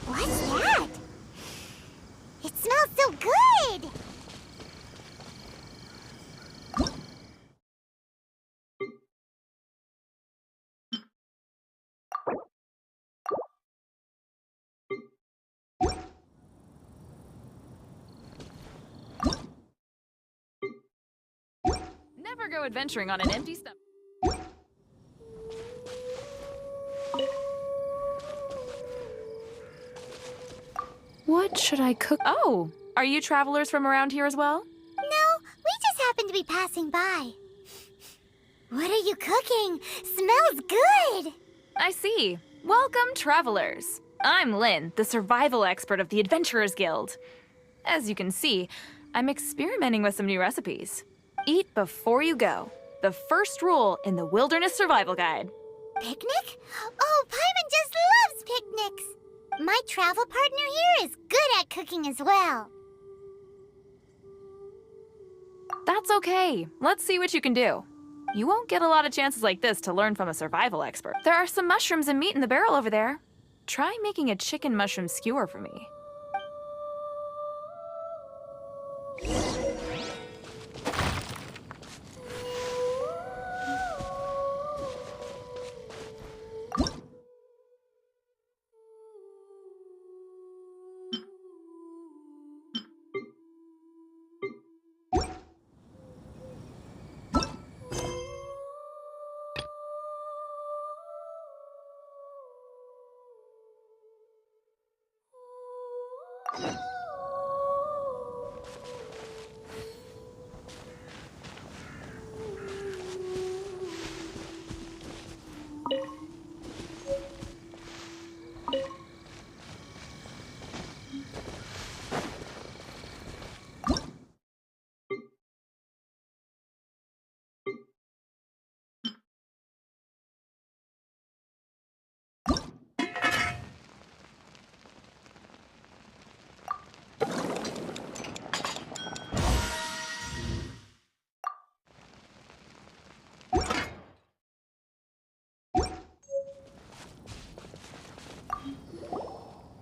What's that? It smells so good! Never go adventuring on an empty stomach. What should I cook? Oh, are you travelers from around here as well? No, we just happened to be passing by. What are you cooking? Smells good! I see. Welcome, travelers. I'm Lynn, the survival expert of the Adventurers Guild. As you can see, I'm experimenting with some new recipes. Eat before you go. The first rule in the Wilderness Survival Guide. Picnic? Oh, Paimon just loves picnics! My travel partner here is good at cooking as well. That's okay. Let's see what you can do. You won't get a lot of chances like this to learn from a survival expert. There are some mushrooms and meat in the barrel over there. Try making a chicken mushroom skewer for me.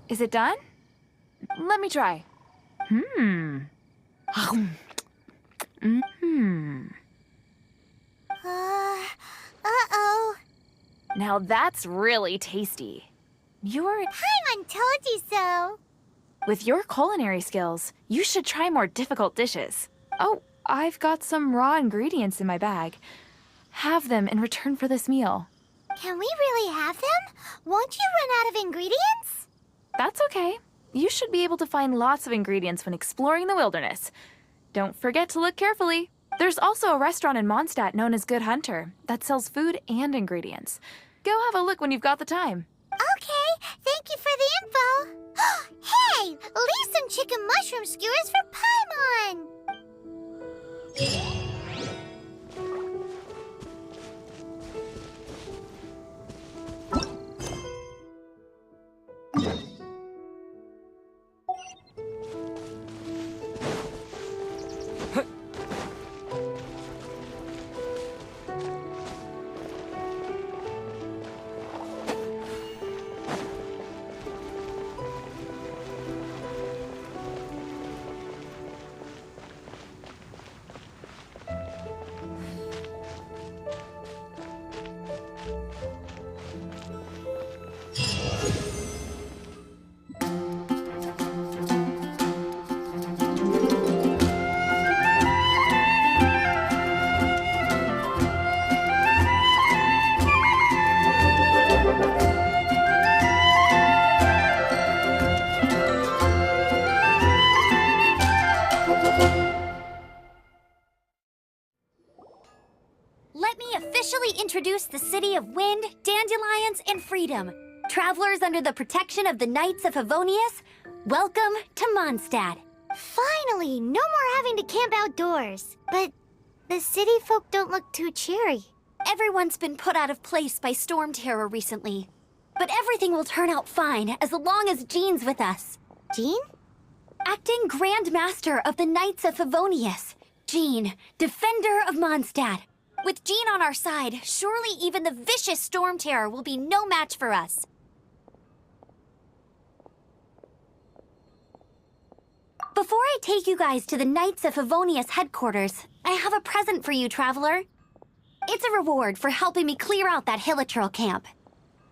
Is it done? Let me try. Uh-oh. Now that's really tasty. Paimon told you so. With your culinary skills, you should try more difficult dishes. Oh, I've got some raw ingredients in my bag. Have them in return for this meal. Can we really have them? Won't you run out of ingredients? That's okay. You should be able to find lots of ingredients when exploring the wilderness. Don't forget to look carefully. There's also a restaurant in Mondstadt known as Good Hunter that sells food and ingredients. Go have a look when you've got the time. Okay, thank you for the info. Hey, leave some chicken mushroom skewers for Paimon. we introduce the city of wind, dandelions, and freedom. Travelers under the protection of the Knights of Favonius, welcome to Mondstadt. Finally, no more having to camp outdoors. But the city folk don't look too cheery. Everyone's been put out of place by storm terror recently. But everything will turn out fine as long as Jean's with us. Jean? Acting Grand Master of the Knights of Favonius. Jean, Defender of Mondstadt. With Jean on our side, surely even the vicious storm terror will be no match for us. Before I take you guys to the Knights of Favonius headquarters, I have a present for you, Traveler. It's a reward for helping me clear out that Hilichurl camp.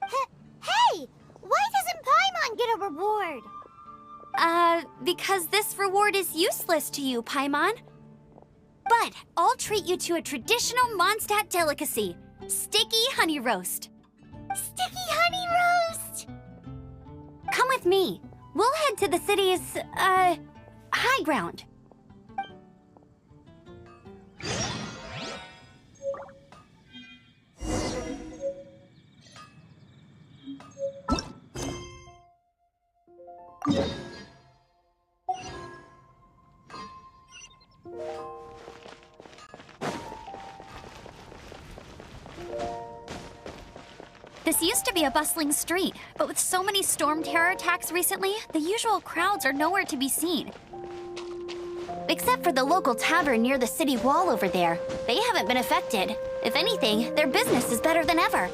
Hey! Why doesn't Paimon get a reward? Because this reward is useless to you, Paimon. But I'll treat you to a traditional Mondstadt delicacy, sticky honey roast. Sticky honey roast! Come with me. We'll head to the city's, high ground. This used to be a bustling street, but with so many storm terror attacks recently, the usual crowds are nowhere to be seen. Except for the local tavern near the city wall over there. They haven't been affected. If anything, their business is better than ever.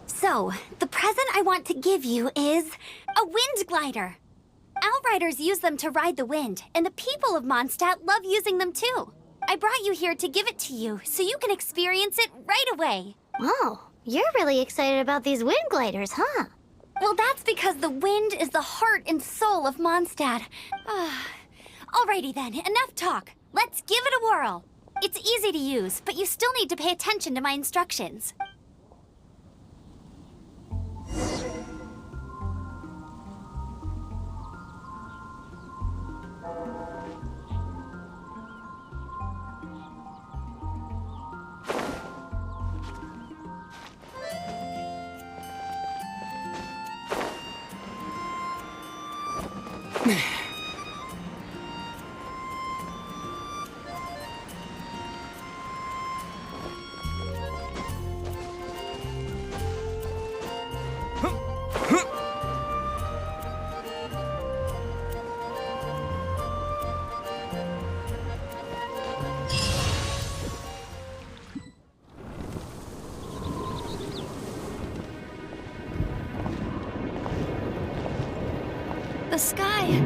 So, the present I want to give you is a wind glider. Outriders use them to ride the wind, and the people of Mondstadt love using them too. I brought you here to give it to you, so you can experience it right away. Oh, you're really excited about these wind gliders, huh? Well, that's because the wind is the heart and soul of Mondstadt. Alrighty then, enough talk. Let's give it a whirl. It's easy to use, but you still need to pay attention to my instructions. The sky.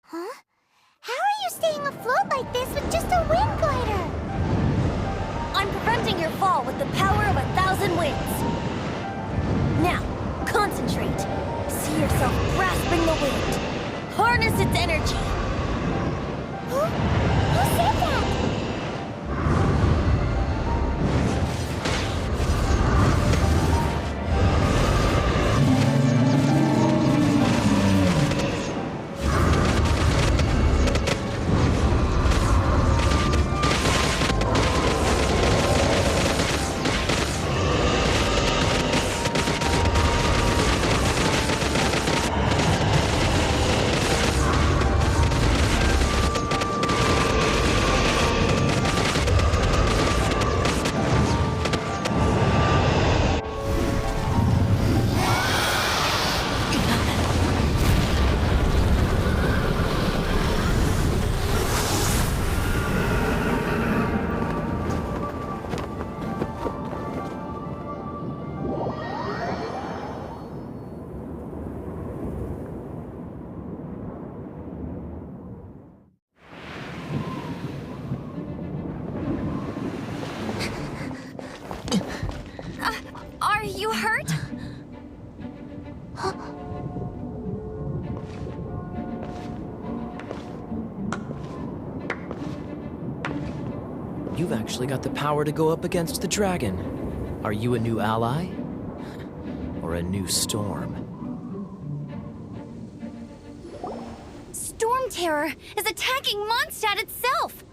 Huh? How are you staying afloat like this with just a wind glider? I'm preventing your fall with the power of 1,000 winds. Now, concentrate. See yourself grasping the wind. Harness its energy. Who said that? Are you hurt? You've actually got the power to go up against the dragon. Are you a new ally? Or a new storm? Storm Terror is attacking Mondstadt itself!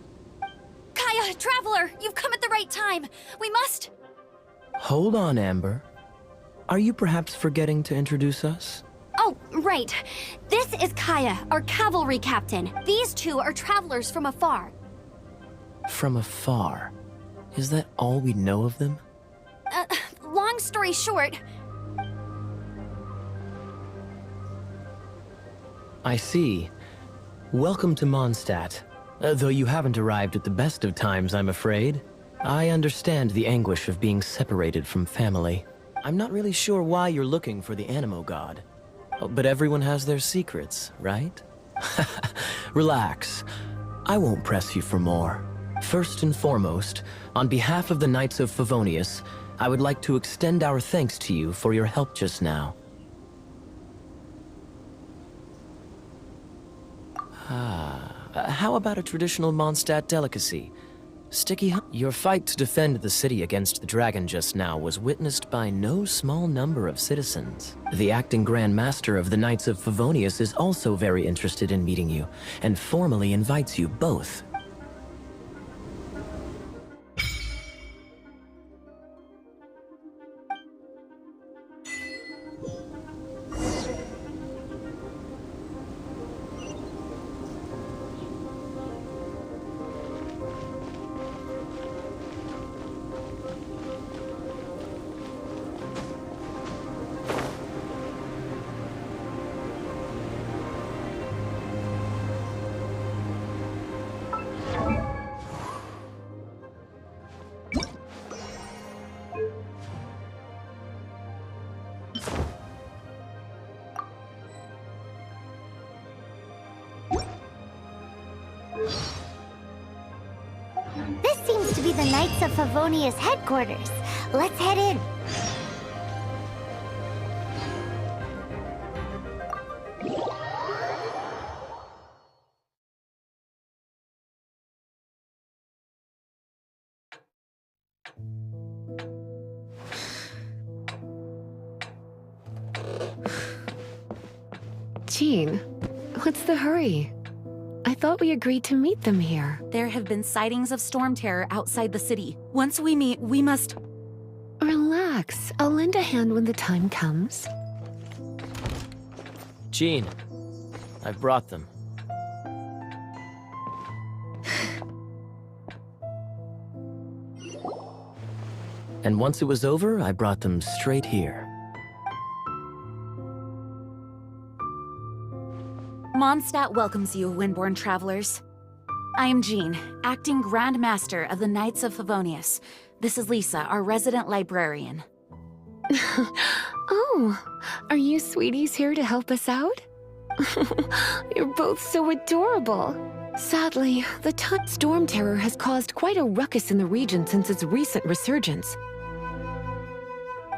Kaya, Traveler, you've come at the right time. We must... Hold on, Amber. Are you perhaps forgetting to introduce us? Oh, right. This is Kaya, our cavalry captain. These two are travelers from afar. From afar. Is that all we know of them? Long story short... I see. Welcome to Mondstadt. Though you haven't arrived at the best of times, I'm afraid. I understand the anguish of being separated from family. I'm not really sure why you're looking for the Animo God. But everyone has their secrets, right? Relax. I won't press you for more. First and foremost, on behalf of the Knights of Favonius, I would like to extend our thanks to you for your help just now. How about a traditional Mondstadt delicacy? Sticky Your fight to defend the city against the dragon just now was witnessed by no small number of citizens. The acting Grand Master of the Knights of Favonius is also very interested in meeting you, and formally invites you both. This seems to be the Knights of Favonius headquarters. Let's head in. Jean, what's the hurry? I thought we agreed to meet them here. There have been sightings of storm terror outside the city. Once we meet, we must... Relax. I'll lend a hand when the time comes. Jean, I've brought them. And once it was over, I brought them straight here. Mondstadt welcomes you, Windborn travelers. I am Jean, acting Grand Master of the Knights of Favonius. This is Lisa, our resident librarian. Oh, are you sweeties here to help us out? You're both so adorable. Sadly, the storm terror has caused quite a ruckus in the region since its recent resurgence.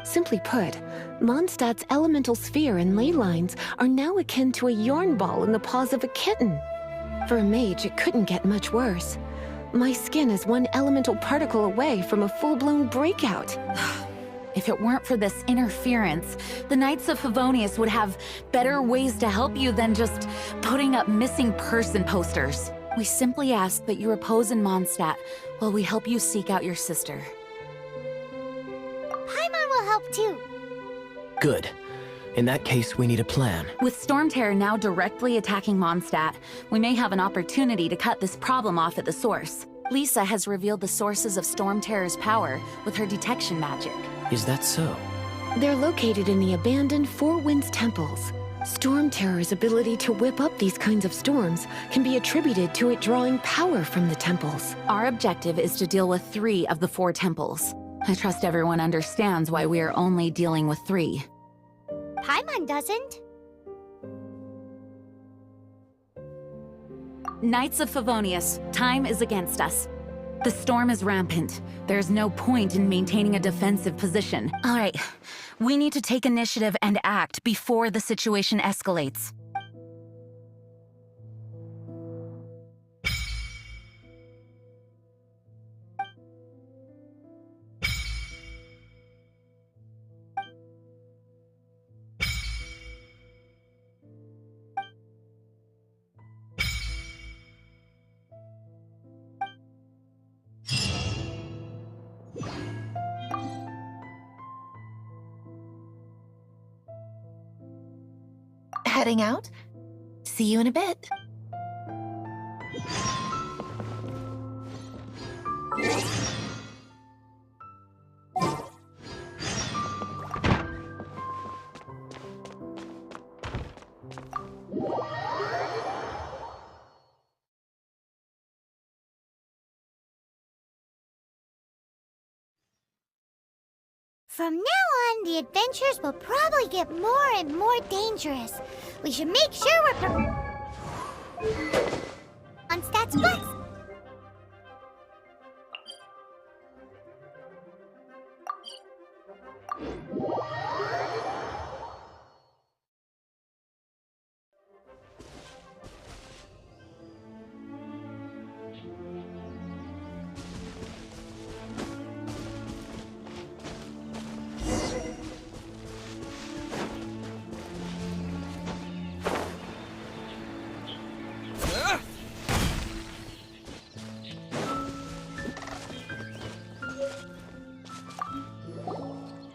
Simply put, Mondstadt's elemental sphere and ley lines are now akin to a yarn ball in the paws of a kitten. For a mage, it couldn't get much worse. My skin is one elemental particle away from a full-blown breakout. If it weren't for this interference, the Knights of Favonius would have better ways to help you than just putting up missing person posters. We simply ask that you repose in Mondstadt while we help you seek out your sister. Paimon will help too. Good. In that case, we need a plan. With Storm Terror now directly attacking Mondstadt, we may have an opportunity to cut this problem off at the source. Lisa has revealed the sources of Storm Terror's power with her detection magic. Is that so? They're located in the abandoned Four Winds temples. Storm Terror's ability to whip up these kinds of storms can be attributed to it drawing power from the temples. Our objective is to deal with 3 of the 4 temples. I trust everyone understands why we are only dealing with 3. Paimon doesn't. Knights of Favonius, time is against us. The storm is rampant. There's no point in maintaining a defensive position. All right, we need to take initiative and act before the situation escalates. Heading out? See you in a bit. From now on, the adventures will probably get more and more dangerous. We should make sure we're on Stats Flex.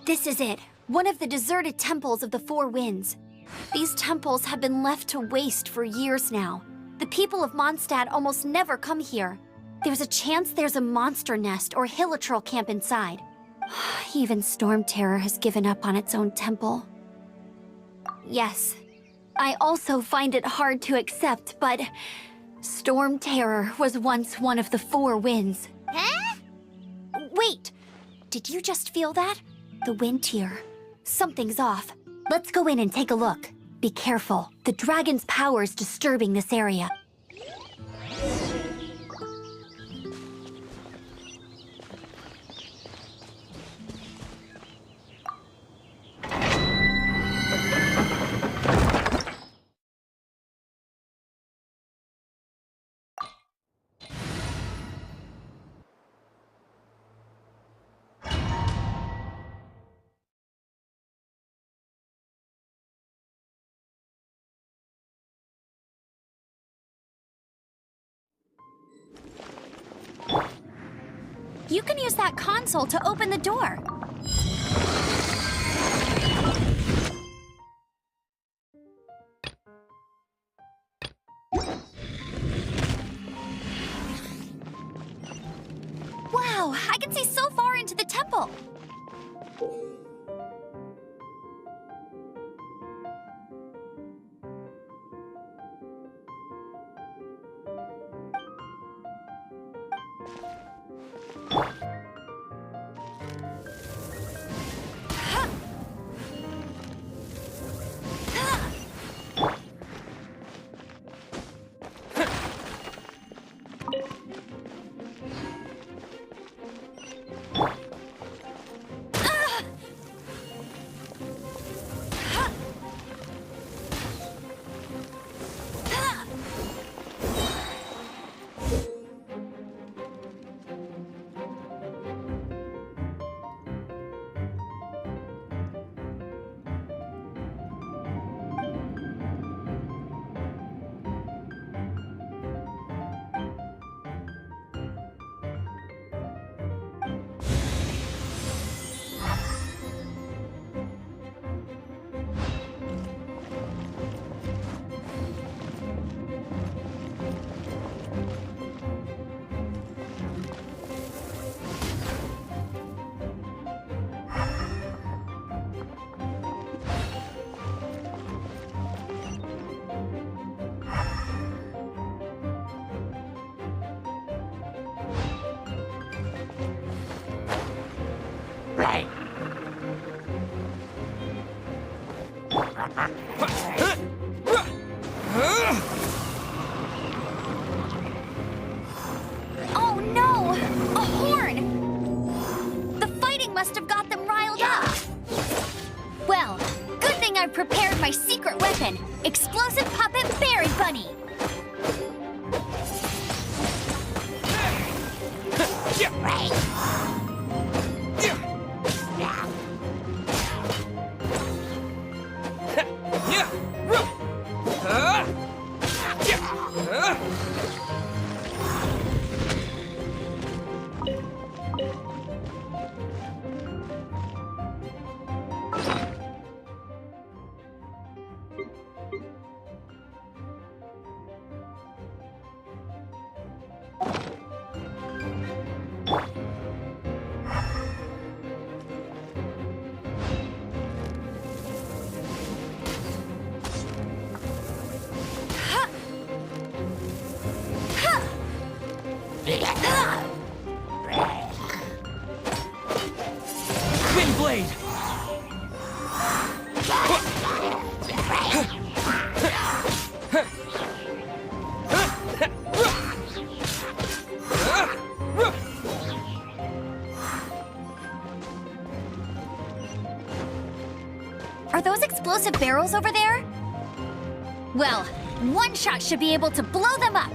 This is it. One of the deserted temples of the Four Winds. These temples have been left to waste for years now. The people of Mondstadt almost never come here. There's a chance there's a monster nest or hilitrol camp inside. Even Storm Terror has given up on its own temple. Yes, I also find it hard to accept, but Storm Terror was once one of the Four Winds. Huh? Wait! Did you just feel that? The wind here. Something's off. Let's go in and take a look. Be careful. The dragon's power is disturbing this area. You can use that console to open the door. Wow, I can see so far into the temple. Oh no! A horn! The fighting must have got them riled up. Well, good thing I prepared my secret weapon, Explosive Puppet Berry Bunny. Wind Blade! Are those explosive barrels over there? Well, one shot should be able to blow them up.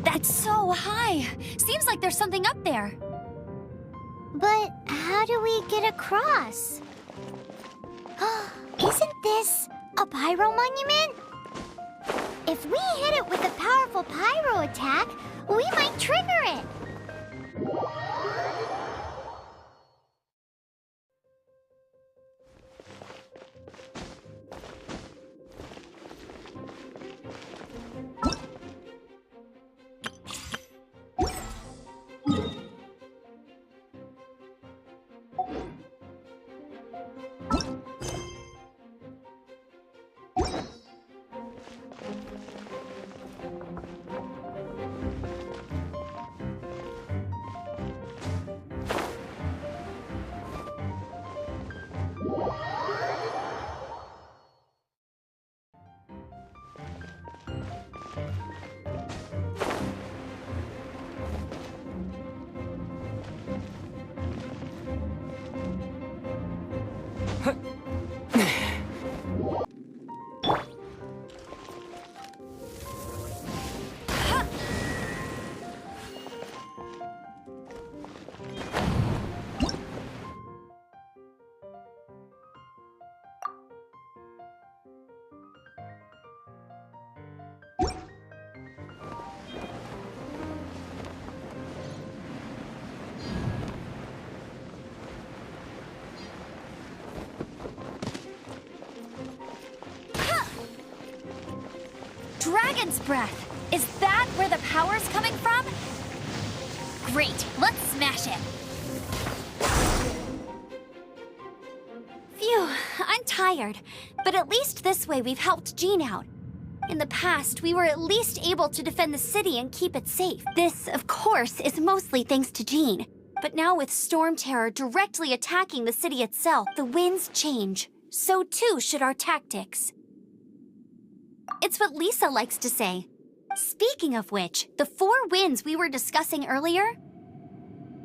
That's so high. Seems like there's something up there. But how do we get across? Isn't this a pyro monument? If we hit it with a powerful pyro attack, we might trigger it. Dragon's breath! Is that where the power's coming from? Great, let's smash it! Phew, I'm tired. But at least this way we've helped Jean out. In the past, we were at least able to defend the city and keep it safe. This, of course, is mostly thanks to Jean. But now with Storm Terror directly attacking the city itself, the winds change. So too should our tactics. It's what Lisa likes to say. Speaking of which, the 4 winds we were discussing earlier,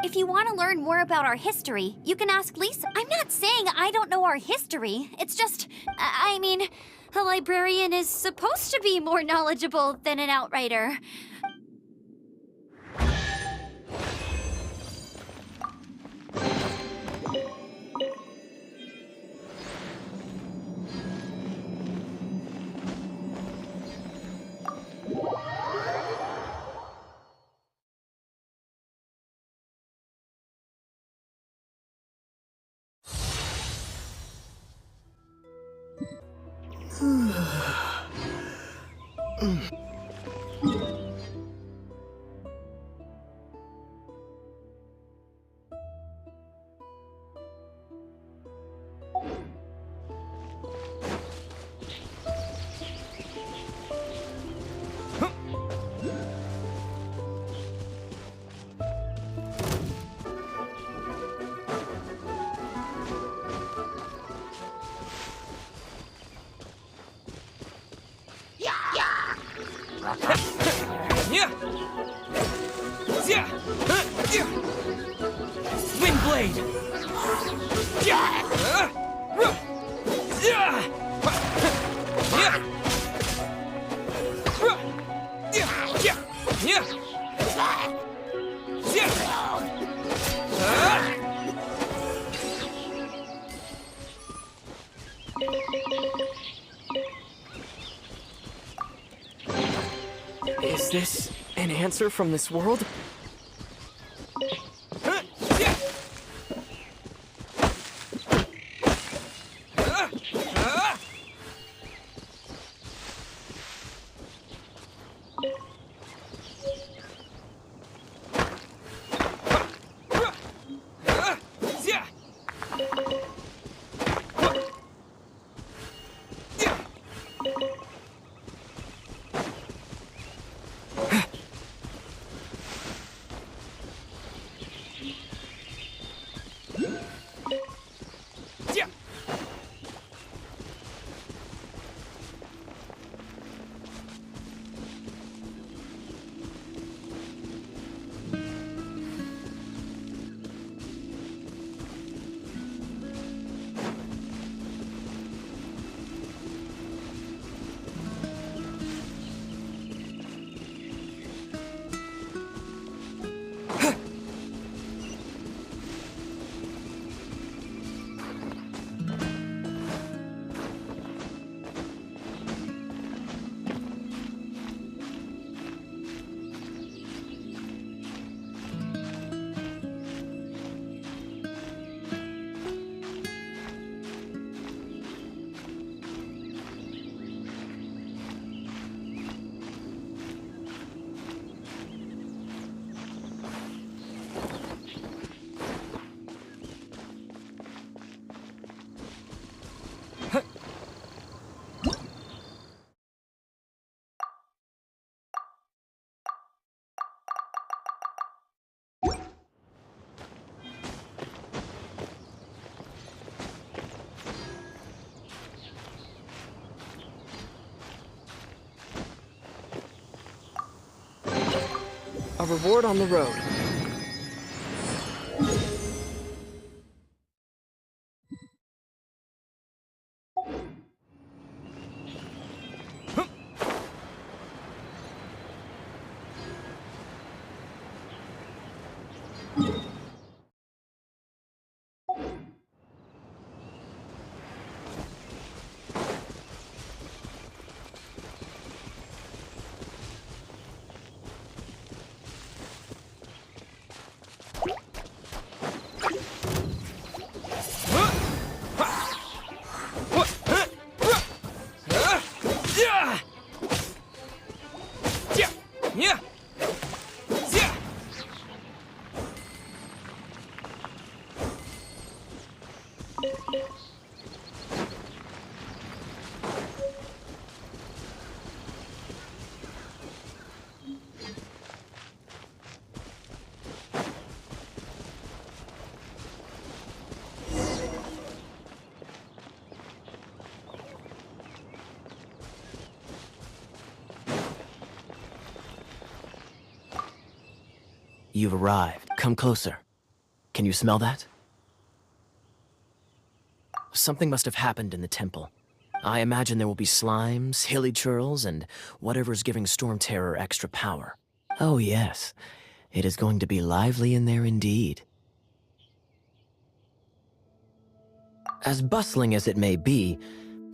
if you want to learn more about our history, you can ask Lisa. I'm not saying I don't know our history. It's just, I mean, a librarian is supposed to be more knowledgeable than an outrider. Windblade! Is this an answer from this world? A reward on the road. You've arrived. Come closer. Can you smell that? Something must have happened in the temple. I imagine there will be slimes, hilly churls, and whatever's giving Storm Terror extra power. Oh yes, it is going to be lively in there indeed. As bustling as it may be,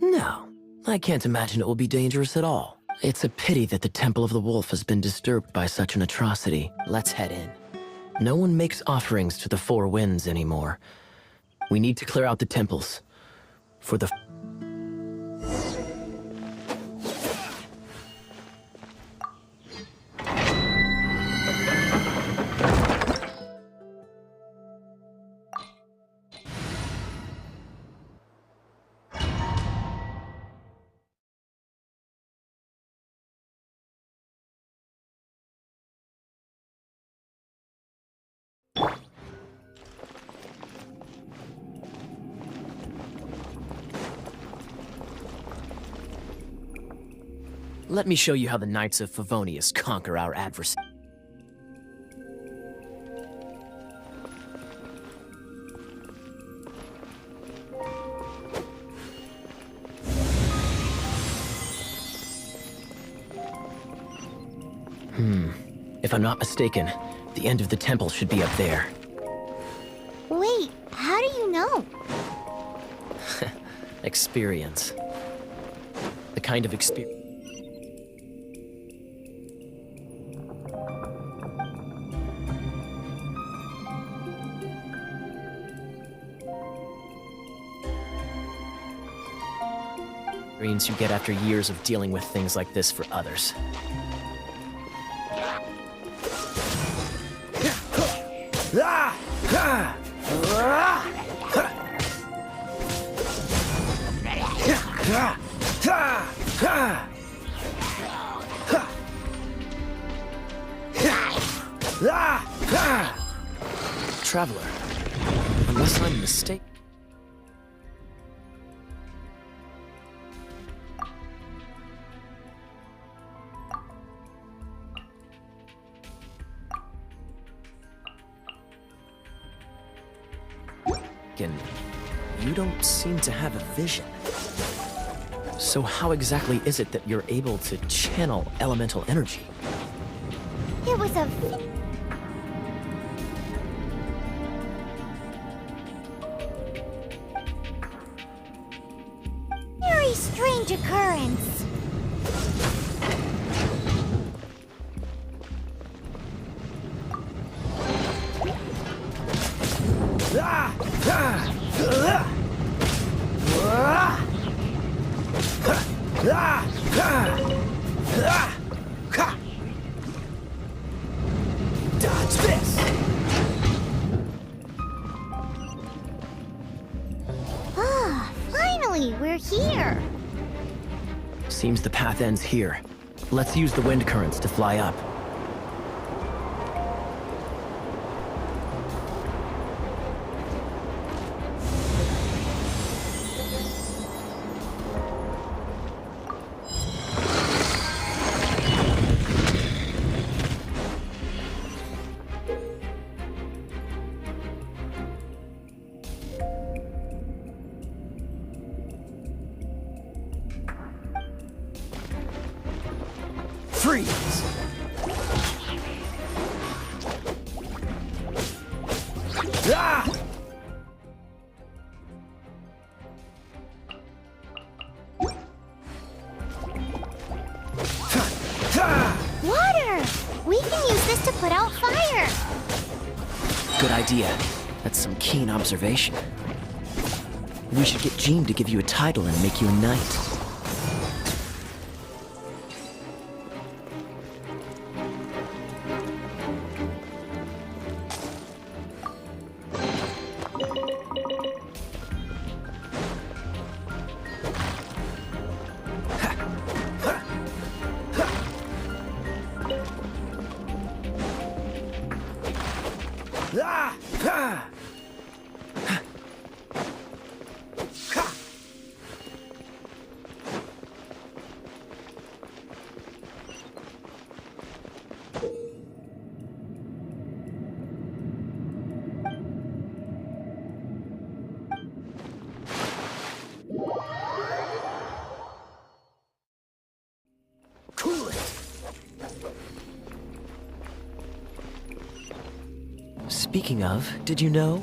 no, I can't imagine it will be dangerous at all. It's a pity that the Temple of the Wolf has been disturbed by such an atrocity. Let's head in. No one makes offerings to the Four Winds anymore. We need to clear out the temples. For the... Let me show you how the Knights of Favonius conquer our adversary. If I'm not mistaken, the end of the temple should be up there. Wait, how do you know? Experience. The kind of experience. You get after years of dealing with things like this for others. Traveler, unless I'm mistaken. You don't seem to have a vision. So how exactly is it that you're able to channel elemental energy? It was a very strange occurrence. Dodge this! Ah, finally, we're here. Seems the path ends here. Let's use the wind currents to fly up. Freeze! Ah! Water! We can use this to put out fire. Good idea. That's some keen observation. We should get Jean to give you a title and make you a knight. Speaking of, did you know?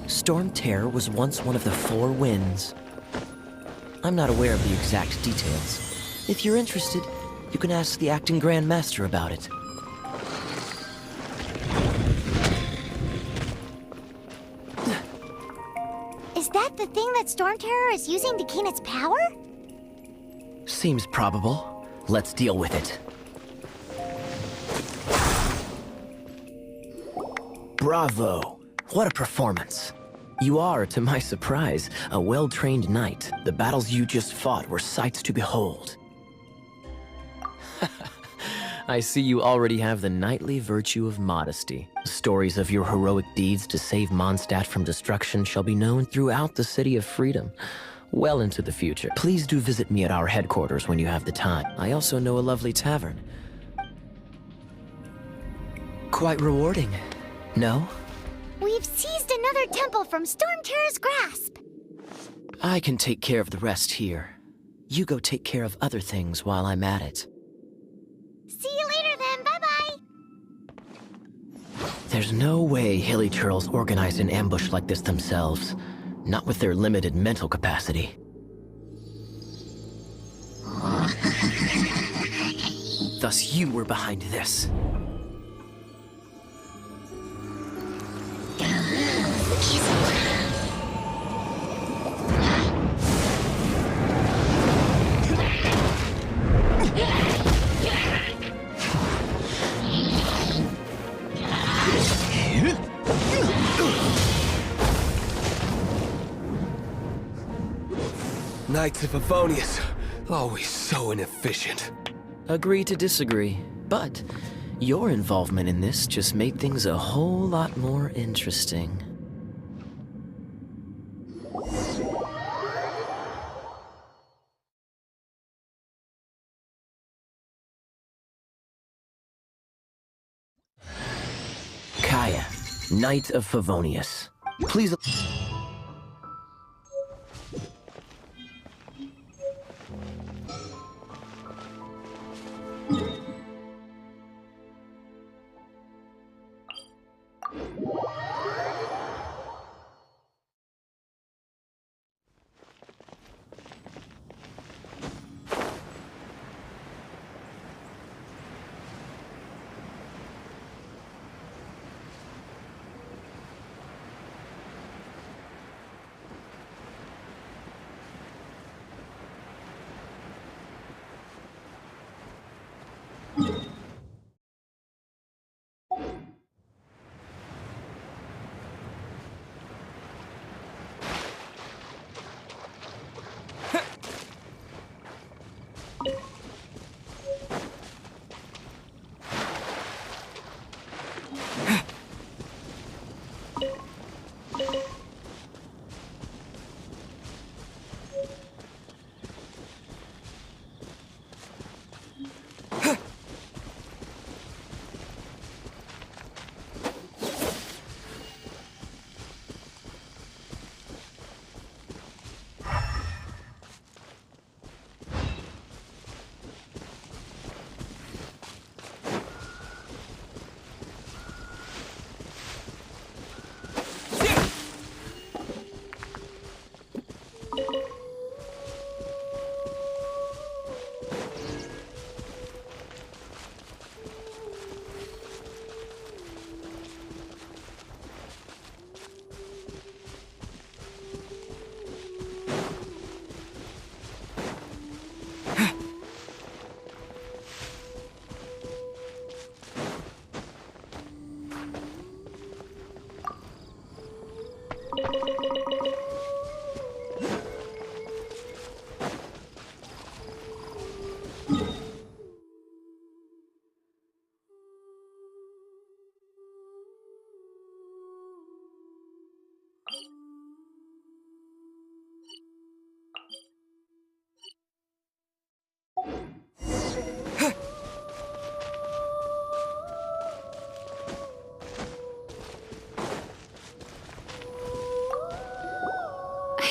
Storm Terror was once one of the Four Winds. I'm not aware of the exact details. If you're interested, you can ask the acting Grand Master about it. Is that the thing that Storm Terror is using to gain its power? Seems probable. Let's deal with it. Bravo! What a performance. You are, to my surprise, a well-trained knight. The battles you just fought were sights to behold. I see you already have the knightly virtue of modesty. Stories of your heroic deeds to save Mondstadt from destruction shall be known throughout the City of Freedom. well into the future. Please do visit me at our headquarters when you have the time. I also know a lovely tavern. Quite rewarding, no? We've seized another temple from Storm Terror's grasp. I can take care of the rest here. You go take care of other things while I'm at it. See you later then, bye-bye. There's no way Hilly Turtles organized an ambush like this themselves. Not with their limited mental capacity. Thus you were behind this. Knights of Favonius, always so inefficient. Agree to disagree, but your involvement in this just made things a whole lot more interesting. Kaya, Knight of Favonius. Please...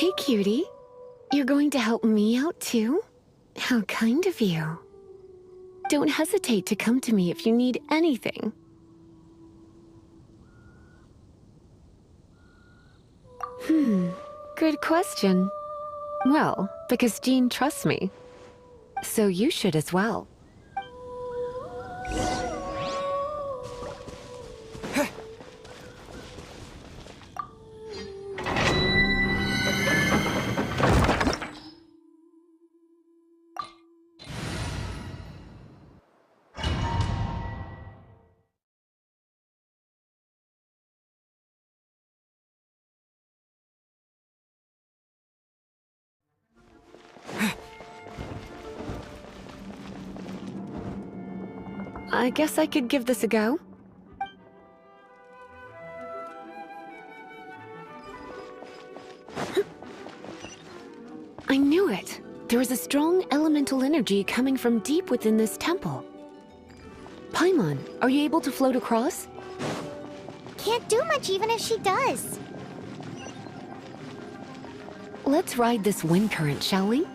Hey, cutie. You're going to help me out, too? How kind of you. Don't hesitate to come to me if you need anything. Good question. Well, because Jean trusts me. So you should as well. I guess I could give this a go. I knew it. There is a strong elemental energy coming from deep within this temple. Paimon, are you able to float across? Can't do much even if she does. Let's ride this wind current, shall we?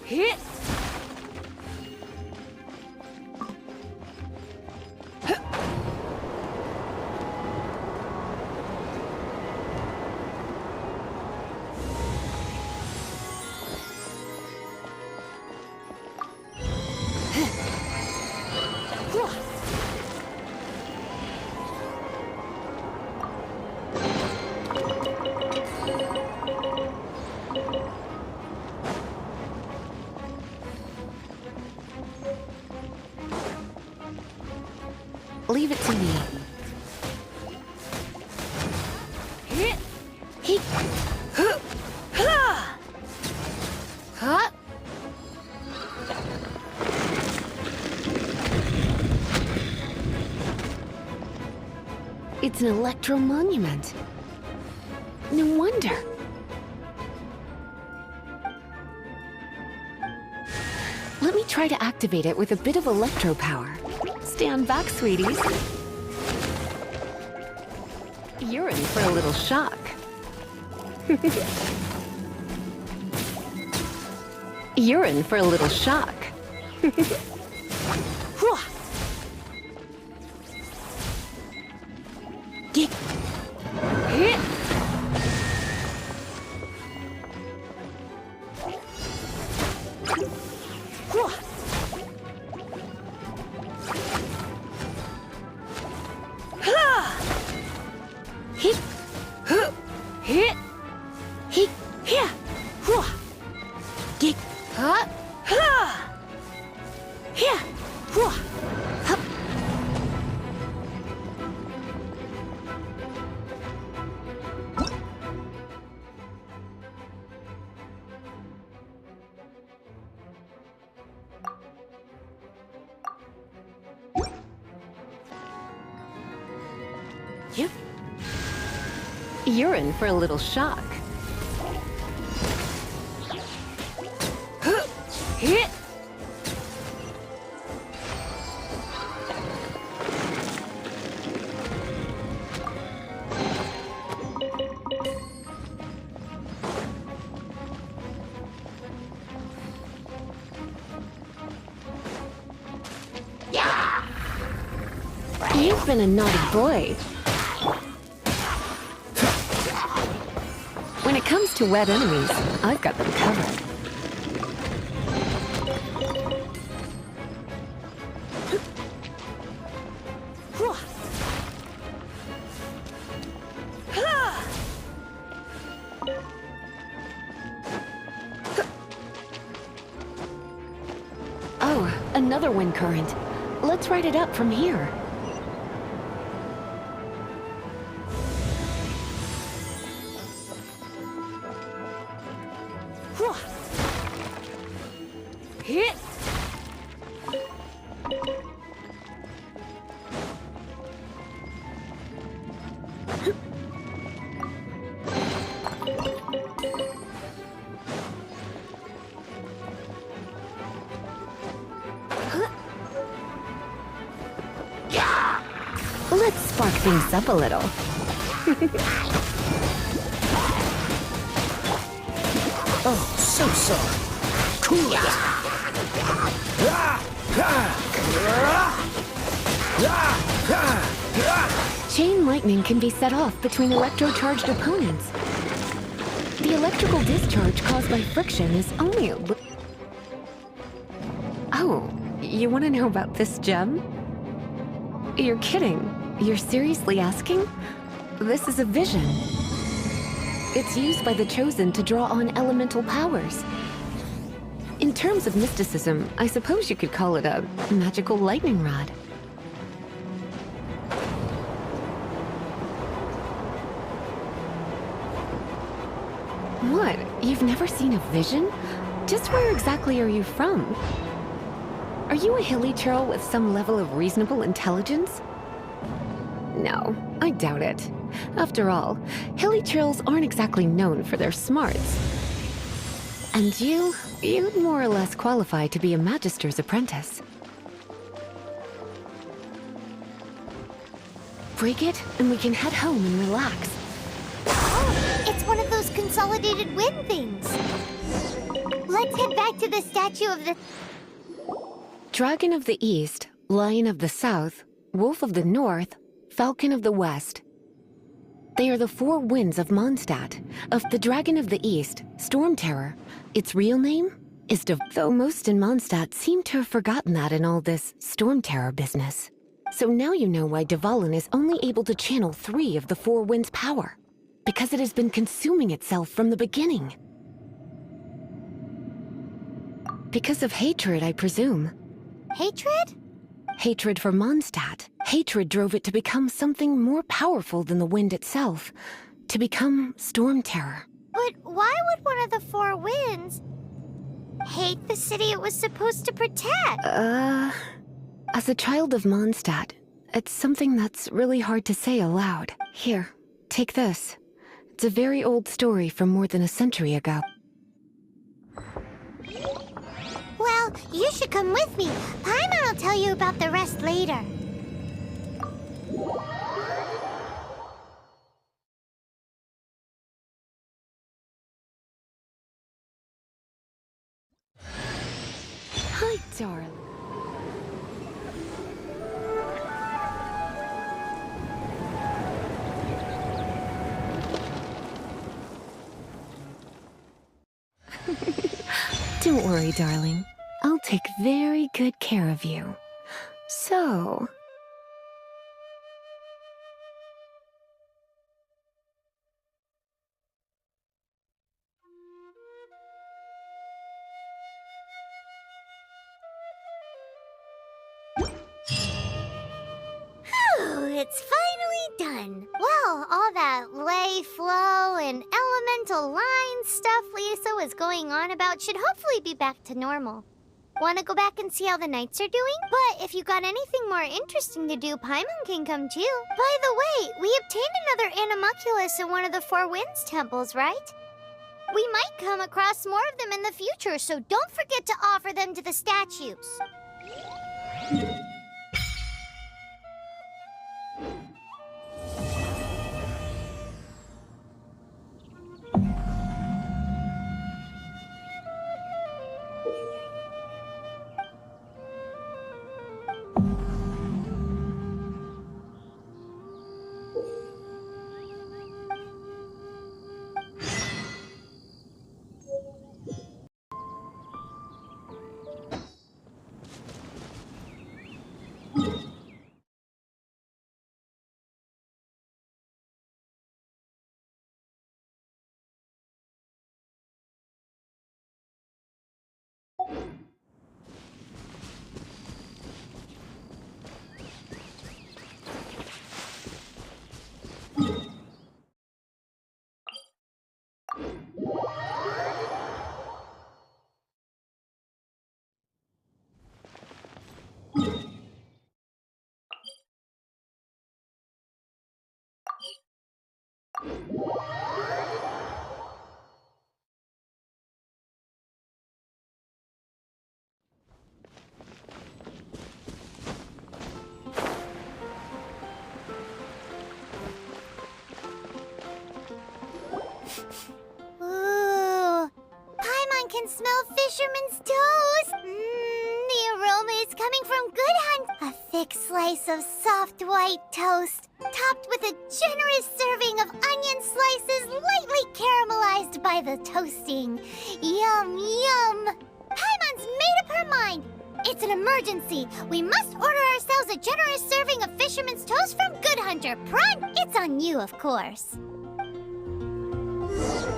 Hit! Leave it to me. Hit! He... Huh? It's an electro monument. No wonder. Let me try to activate it with a bit of electro power. Stand back, sweeties. You're in for a little shock. You're in for a little shock. Hit! Hit. Hit! Hit. Here. Get. Huh? Here. Hup. Yep. You're in for a little shock. Hit! You've been a naughty boy. When it comes to wet enemies, I've got them covered. Oh, another wind current. Let's ride it up from here. Hit! Let's spark things up a little. Oh, so sorry. Cool it. Chain lightning can be set off between electro-charged opponents. The electrical discharge caused by friction is only a little... Oh, you want to know about this gem? You're kidding. You're seriously asking? This is a vision. It's used by the Chosen to draw on elemental powers. In terms of mysticism, I suppose you could call it a magical lightning rod. What? You've never seen a vision? Just where exactly are you from? Are you a hilly churl with some level of reasonable intelligence? No, I doubt it. After all, hilly trails aren't exactly known for their smarts. And you'd more or less qualify to be a magister's apprentice. Break it, and we can head home and relax. Oh, it's one of those consolidated wind things. Let's head back to the statue of the... Dragon of the East, Lion of the South, Wolf of the North, Falcon of the West. They are the four winds of Mondstadt. Of the Dragon of the East, Storm Terror. Its real name is though most in Mondstadt seem to have forgotten that in all this Storm Terror business. So now you know why Dvalin is only able to channel 3 of the four winds' power. Because it has been consuming itself from the beginning. Because of hatred, I presume. Hatred? Hatred for Mondstadt. Hatred drove it to become something more powerful than the wind itself. To become Storm Terror. But why would one of the four winds hate the city it was supposed to protect? As a child of Mondstadt, it's something that's really hard to say aloud. Here, take this. It's a very old story from more than a century ago. Well, you should come with me. Paimon will tell you about the rest later. Hi, darling. Don't worry, darling. I'll take very good care of you. So... It's finally done. Well, all that lay, flow, and elemental line stuff Lisa was going on about should hopefully be back to normal. Want to go back and see how the knights are doing? But if you got anything more interesting to do, Paimon can come too. By the way, we obtained another Animalculus in one of the Four Winds temples, right? We might come across more of them in the future, so don't forget to offer them to the statues. Ooh, Paimon can smell fisherman's toast. The aroma is coming from Good Hunt. A thick slice of soft white toast, topped with a generous serving of onion slices lightly caramelized by the toasting. Yum, yum. Paimon's made up her mind. It's an emergency. We must order ourselves a generous serving of fisherman's toast from Good Hunter. Prawn, it's on you, of course.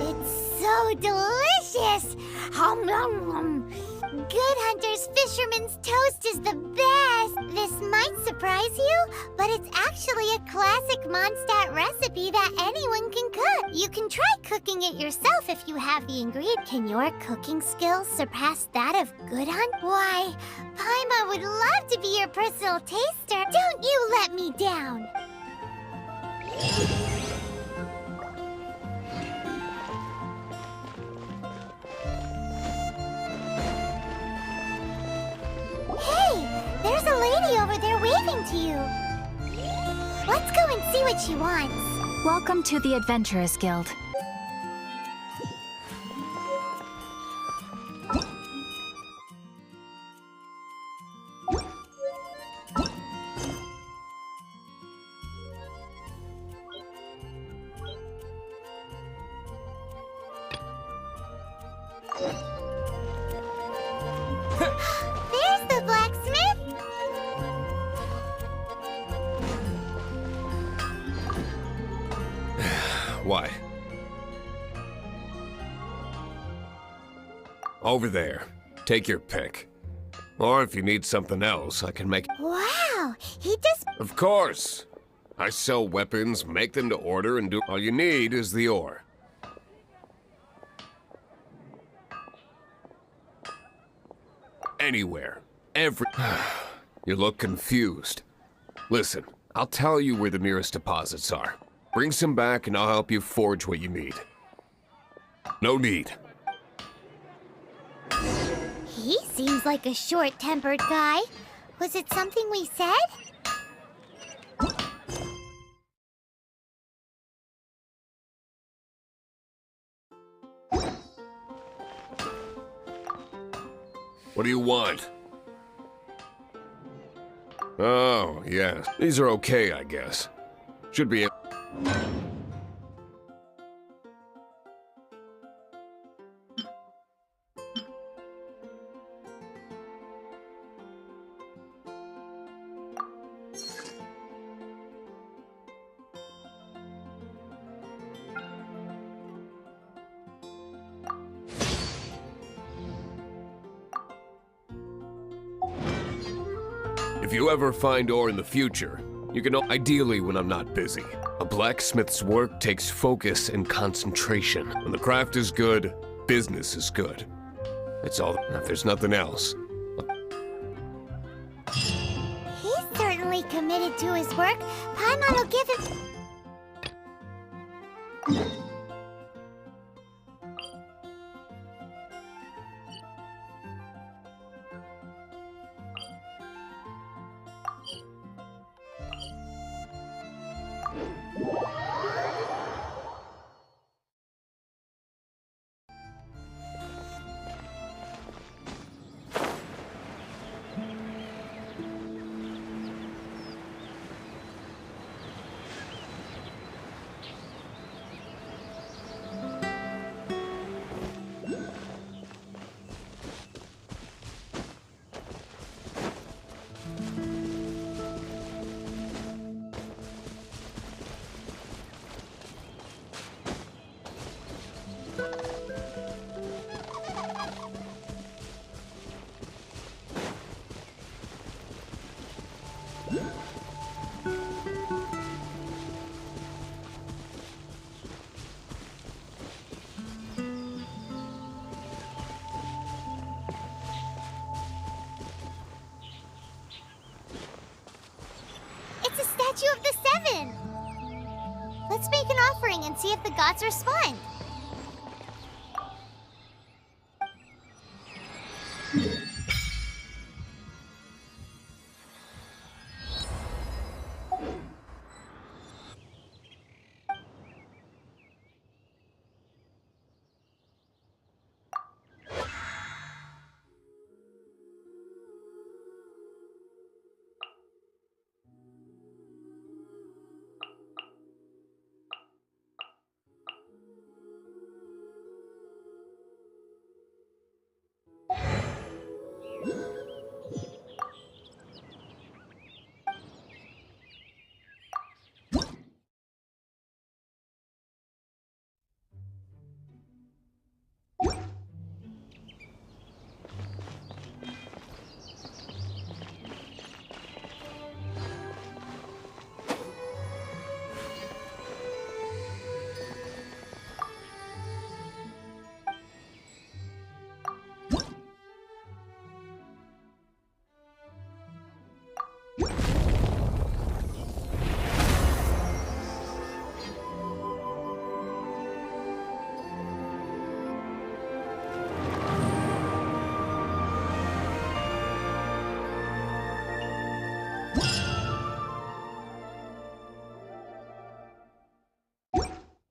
It's so delicious! Hum, hum, hum. Good Hunter's Fisherman's Toast is the best! This might surprise you, but it's actually a classic Mondstadt recipe that anyone can cook. You can try cooking it yourself if you have the ingredient. Can your cooking skills surpass that of Good Hunt? Why, Paimon would love to be your personal taster. Don't you let me down! Hey, there's a lady over there waving to you. Let's go and see what she wants. Welcome to the Adventurers Guild. There's the blacksmith. Why? Over there. Take your pick. Or if you need something else, I can make... Wow, he just... Of course! I sell weapons, make them to order, and do... All you need is the ore. Anywhere. Every... You look confused. Listen, I'll tell you where the nearest deposits are. Bring some back and I'll help you forge what you need. No need. He seems like a short-tempered guy. Was it something we said? What do you want? Oh, yes. These are okay, I guess. Should be... If you ever find ore in the future, you can ideally when I'm not busy. A blacksmith's work takes focus and concentration. When the craft is good, business is good. It's all... If there's nothing else. He's certainly committed to his work. Paimon will give him... It's a statue of the Seven! Let's make an offering and see if the gods respond.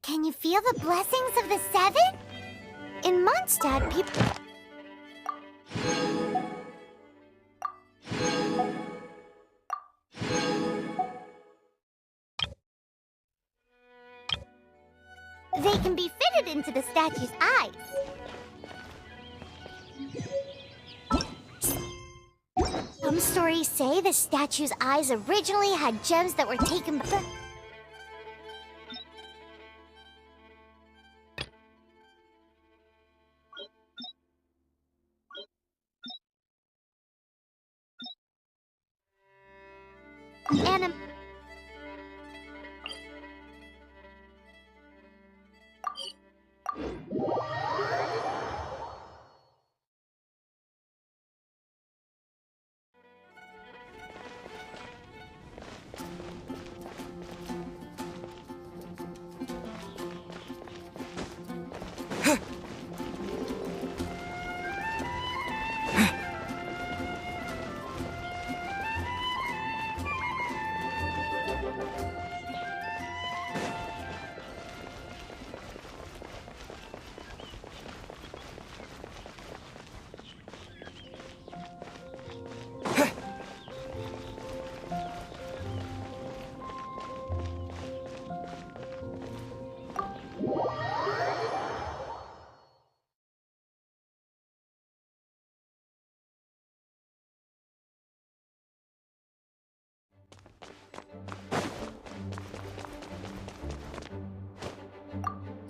Can you feel the blessings of the seven? In Mondstadt, people... They can be fitted into the statue's eyes. Some stories say the statue's eyes originally had gems that were taken by... Anim...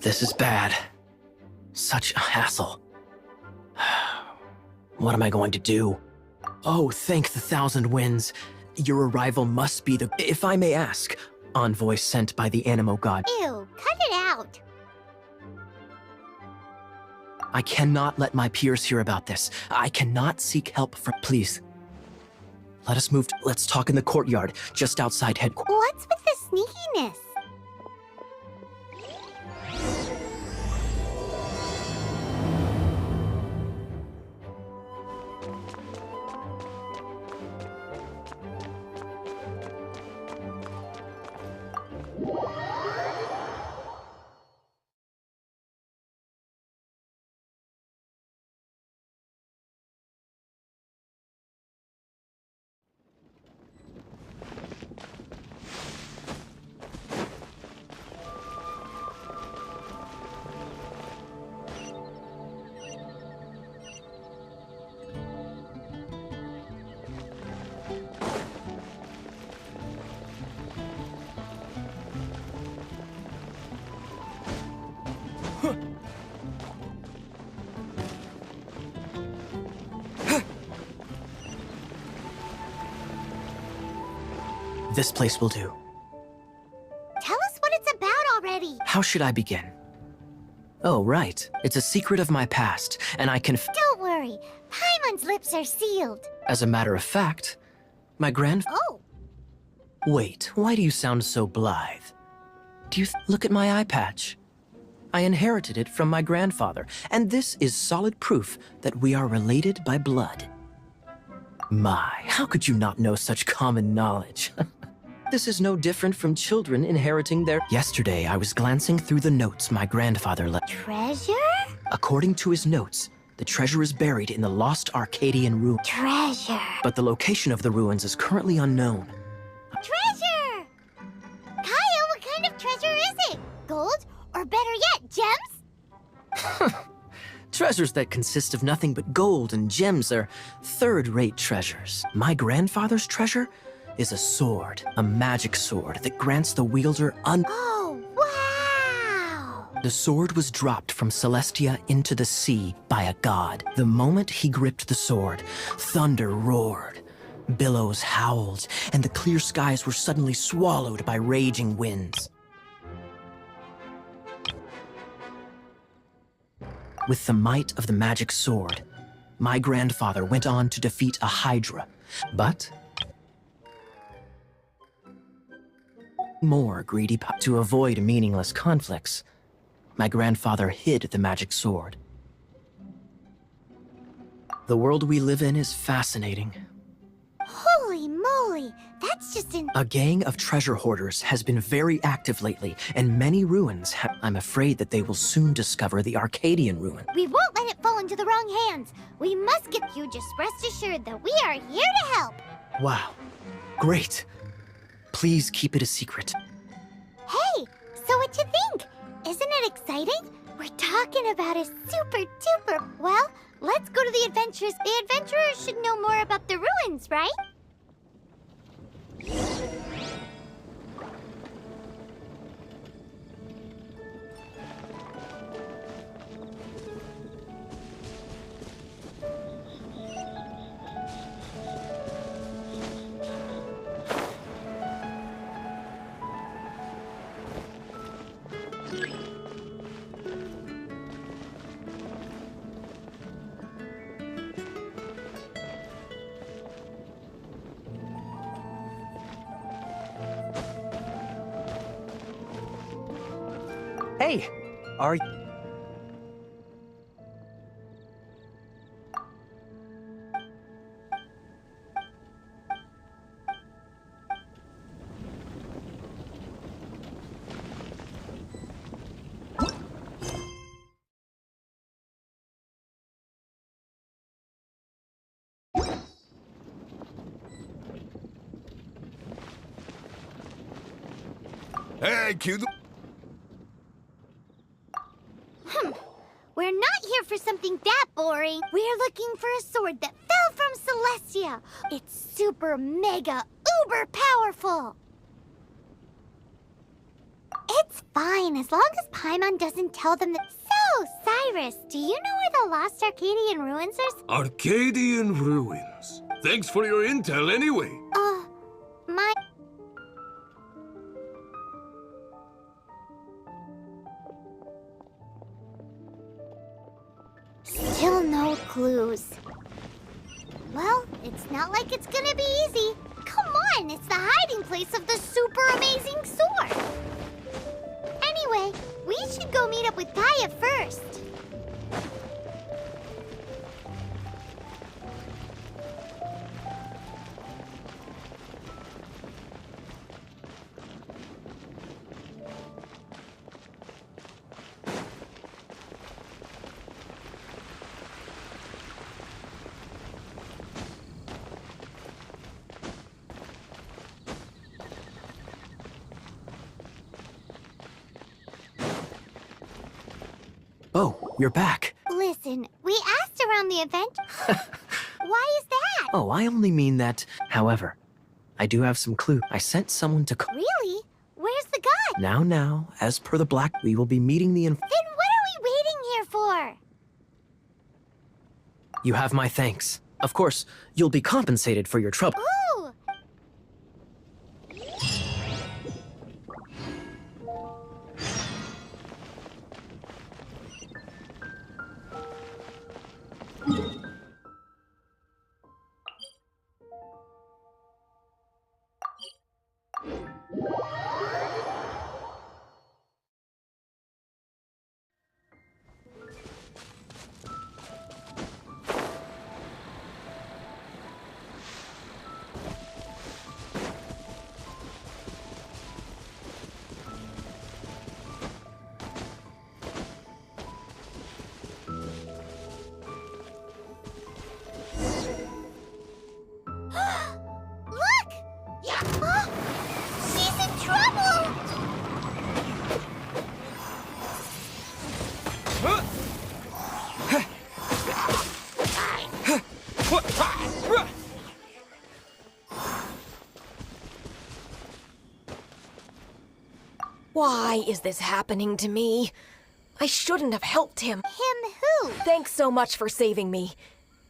This is bad. Such a hassle. What am I going to do? Oh, thank the thousand winds. Your arrival must be the, if I may ask, envoy sent by the Animo god. Ew, cut it out. I cannot let my peers hear about this. I cannot seek help from... Please. Let us move. Let's talk in the courtyard, just outside headquarters. What's with the sneakiness? This place will do. Tell us what it's about already. How should I begin? Oh, right. It's a secret of my past, and I can... Don't worry. Paimon's lips are sealed. As a matter of fact, my Oh, Wait, why do you sound so blithe? Do you look at my eye patch? I inherited it from my grandfather, and this is solid proof that we are related by blood. My, how could you not know such common knowledge? This is no different from children inheriting their... Yesterday, I was glancing through the notes my grandfather left. treasure? According to his notes, the treasure is buried in the lost Arcadian ruin. Treasure. But the location of the ruins is currently unknown. Treasure! Kaya, what kind of treasure is it? Gold? Or better yet, gems? Treasures that consist of nothing but gold and gems are third-rate treasures. My grandfather's treasure is a sword, a magic sword that grants the wielder Oh, wow! The sword was dropped from Celestia into the sea by a god. The moment he gripped the sword, thunder roared, billows howled, and the clear skies were suddenly swallowed by raging winds. With the might of the magic sword, my grandfather went on to defeat a Hydra, but more greedy to avoid meaningless conflicts. My grandfather hid the magic sword. The world we live in is fascinating. Holy Holy moly, that's just A gang of treasure hoarders has been very active lately, and many ruins I'm afraid that they will soon discover the Arcadian ruin. We won't let it fall into the wrong hands. We must get you just rest assured that we are here to help. Wow. Great. Please keep it a secret. Hey, so what you think? Isn't it exciting? We're talking about a super duper. Well, let's go to the adventurers. The adventurers should know more about the ruins, right? Hey, are you... Hey, cue the... We're not here for something that boring. We're looking for a sword that fell from Celestia. It's super mega uber powerful. It's fine as long as Paimon doesn't tell them that. So, Cyrus, do you know where the lost Arcadian ruins are? Arcadian ruins. Thanks for your intel anyway. My... Still no clues. Well, it's not like it's gonna be easy. Come on, it's the hiding place of the super amazing sword. Anyway, we should go meet up with Gaia first. Oh, you're back. Listen, we asked around the event. Why is that? Oh, I only mean that. However, I do have some clue. I sent someone to... Really? Where's the guy? Now, as per the Black, we will be meeting the... Then what are we waiting here for? You have my thanks. Of course, you'll be compensated for your trouble. Ooh! Look! Oh, she's in trouble! Why is this happening to me? I shouldn't have helped him. Him who? Thanks so much for saving me.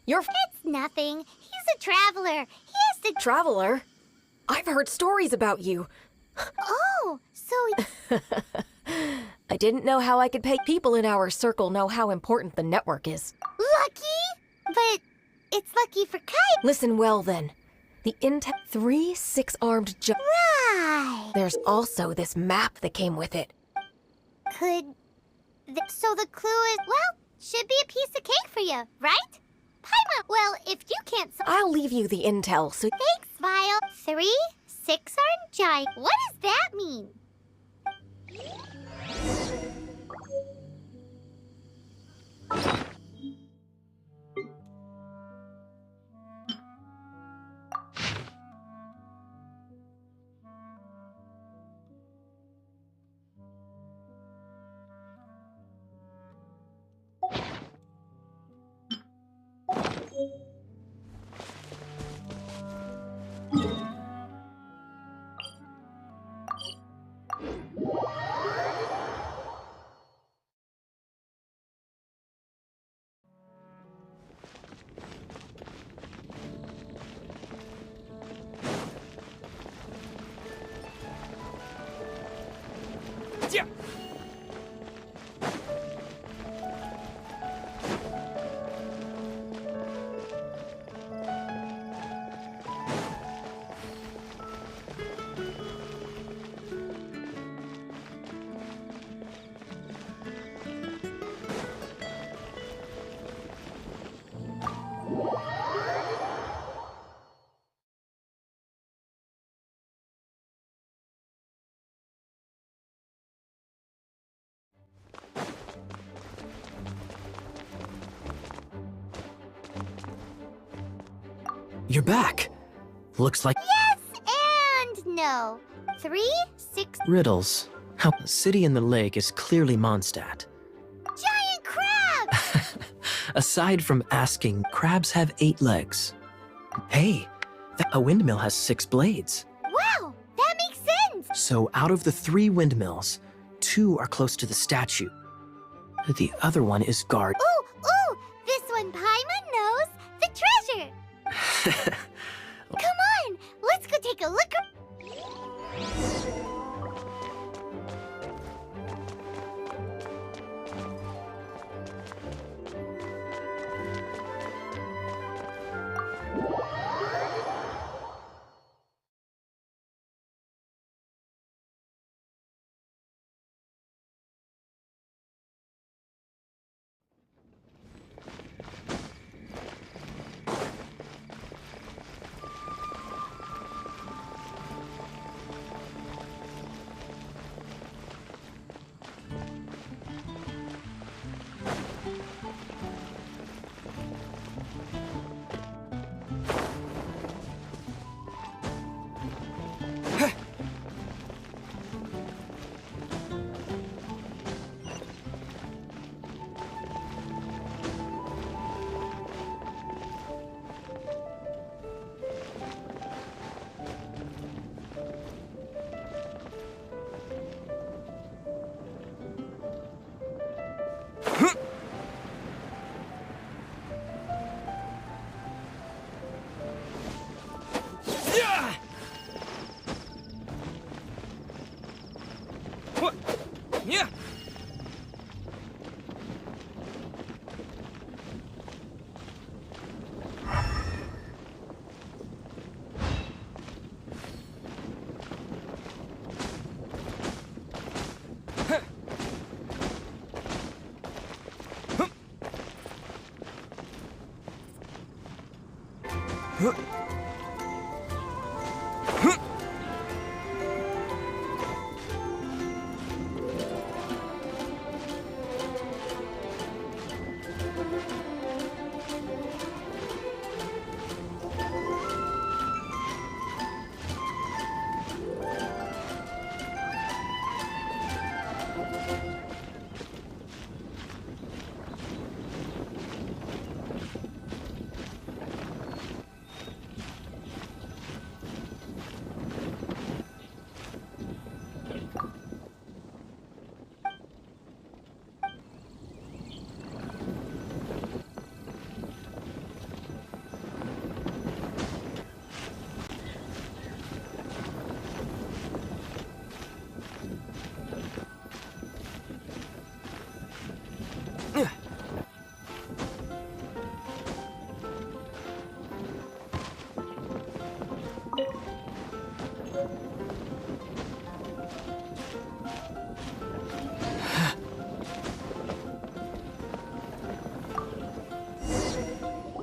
You're It's nothing. He's a traveler. He has to... traveler. I've heard stories about you. Oh, so... I didn't know how I could pay people in our circle know how important the network is. Lucky? But it's lucky for Kai. Listen well then. The Intel 3 6-armed Right. There's also this map that came with it. Could... So the clue is... Well, should be a piece of cake for you, right? Paimon, well, if you can't... I'll leave you the intel, so Thanks, vial. 3, 6 are giant. What does that mean? You're back. Looks like Yes and no. 3, 6. riddles. How the city in the lake is clearly Mondstadt. Giant crab! Aside from asking, crabs have 8 legs. Hey, a windmill has 6 blades. Wow, that makes sense! So out of the 3 windmills, 2 are close to the statue. The other one is guard. Ooh, this one Paimon knows. The treasure! Come on, let's go take a look.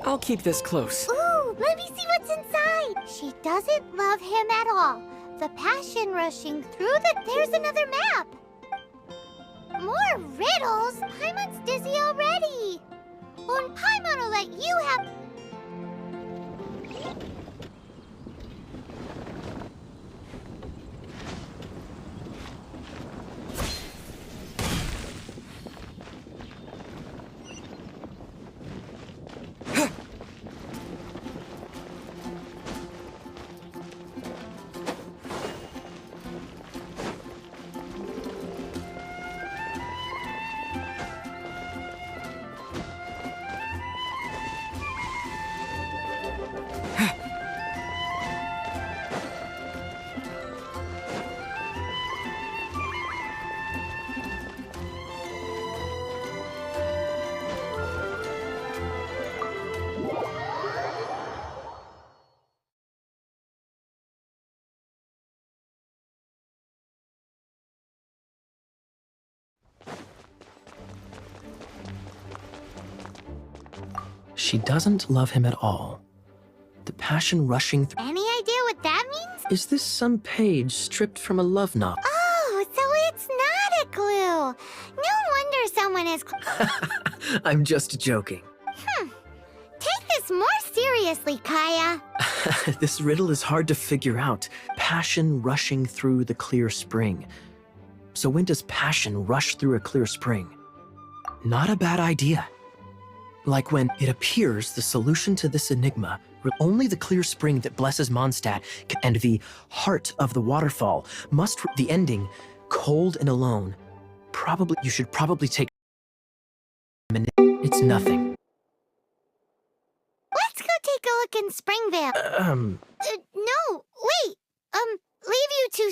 I'll keep this close. Ooh, let me see what's inside. She does doesn't love him at all. The passion rushing through the... There's another map! More riddles? Paimon's dizzy already! Well, Paimon will let you have... She doesn't love him at all. The passion rushing through... Any idea what that means? Is this some page stripped from a love novel? Oh, so it's not a clue. No wonder someone is... I'm just joking. Take this more seriously, Kaya. This riddle is hard to figure out. Passion rushing through the clear spring. So when does passion rush through a clear spring? Not a bad idea. Like when it appears the solution to this enigma, only the clear spring that blesses Mondstadt and the heart of the waterfall must... The ending, cold and alone. You should probably take... It's nothing. Let's go take a look in Springvale. No, wait. Leave you to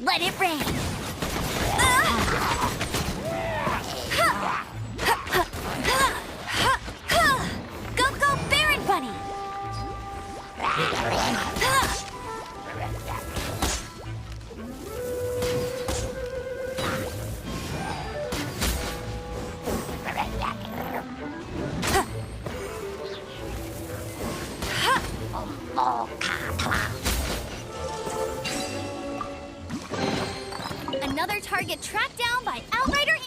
Let it rain. get tracked down by Outrider.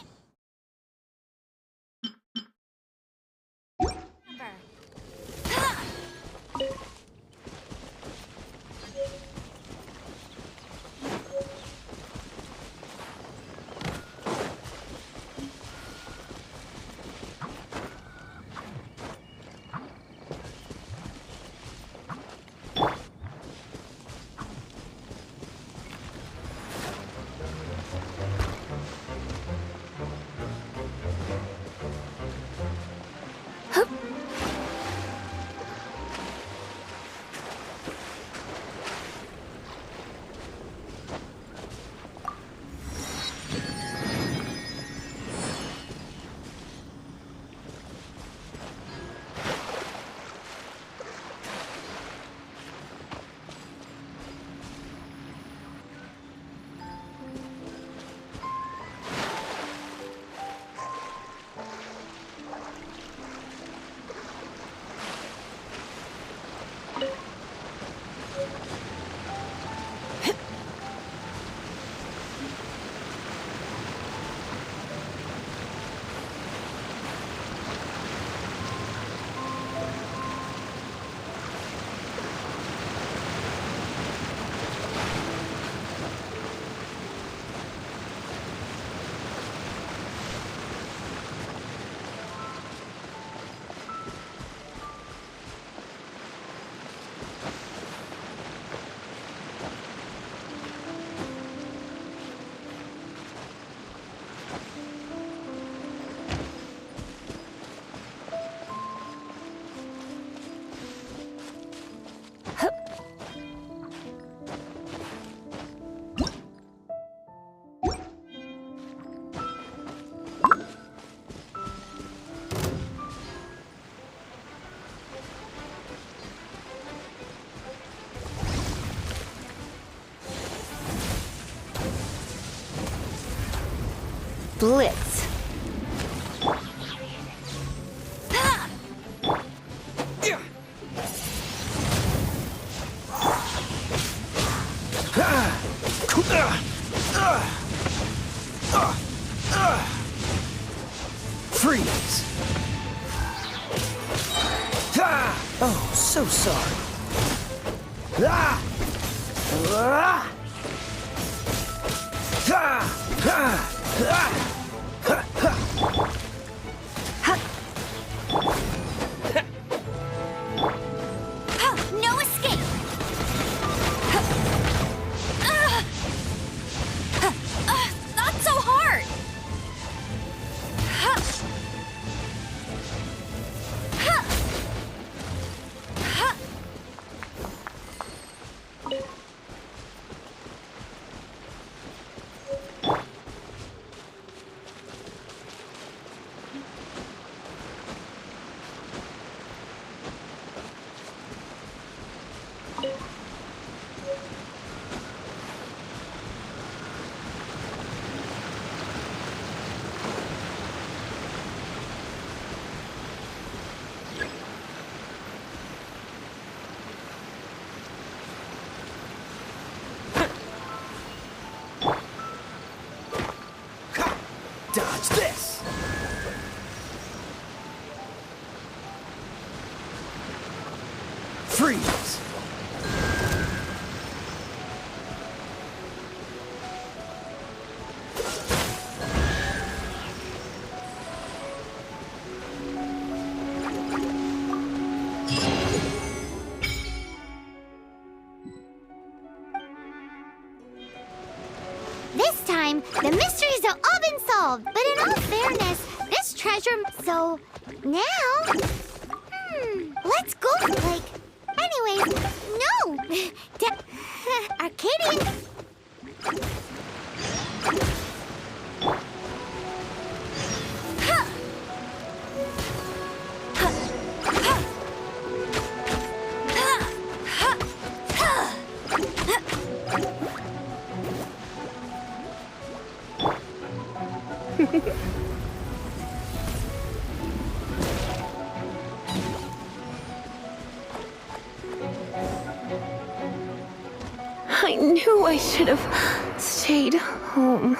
Blitz. Freeze! Oh, so sorry. No escape! Not so hard! Dodge this! Freeze! This time, the mysteries have all been solved. But in all fairness, this treasure... So, now... let's go, like... Anyways, no! Arcadian... I knew I should have stayed home.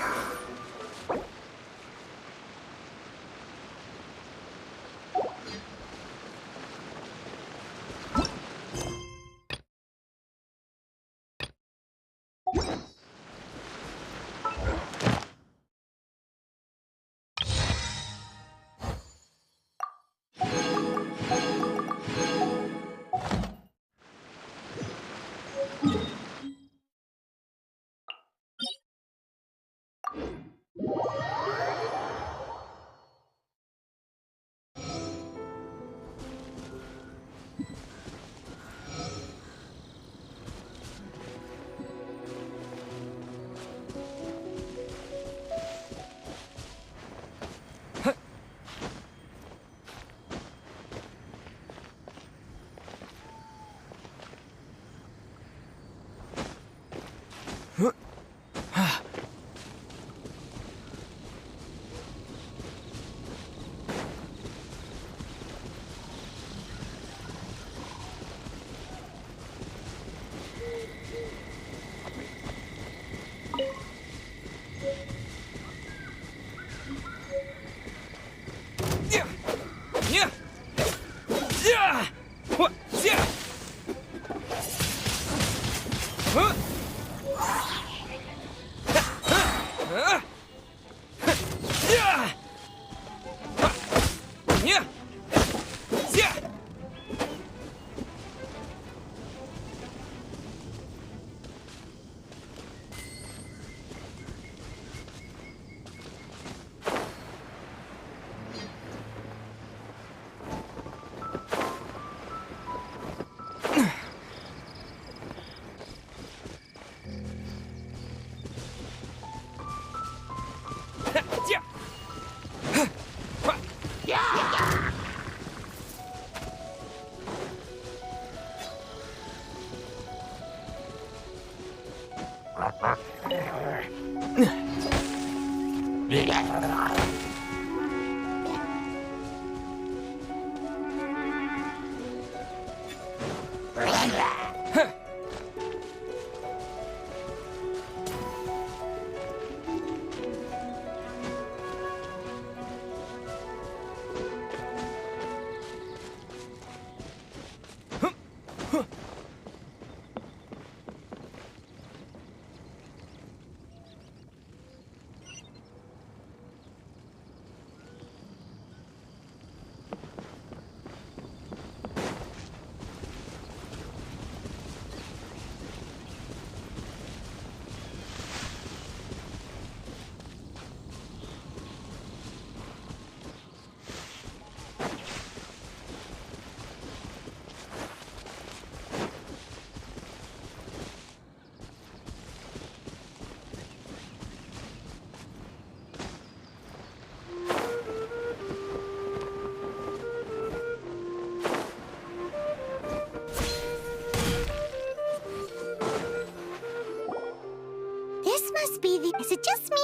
This must be the... Is it just me?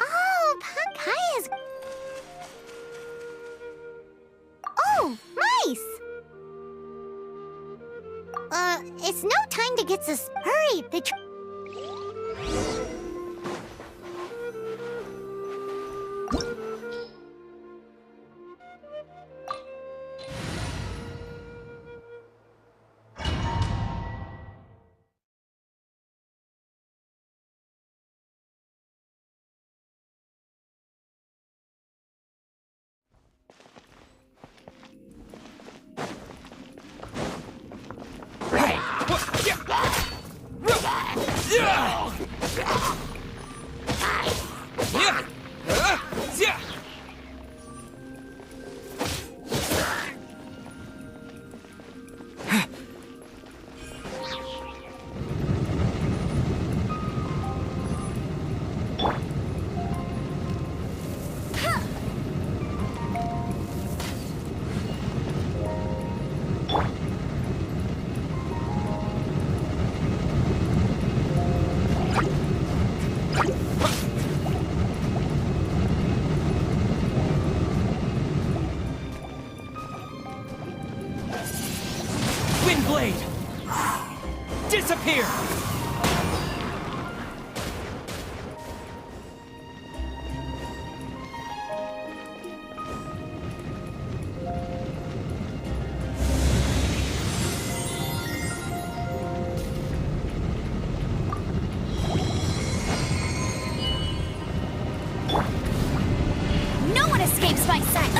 Oh, Pankaya's... Oh, mice! It's no time to get hurry. Windblade! Disappear! No one escapes my sight!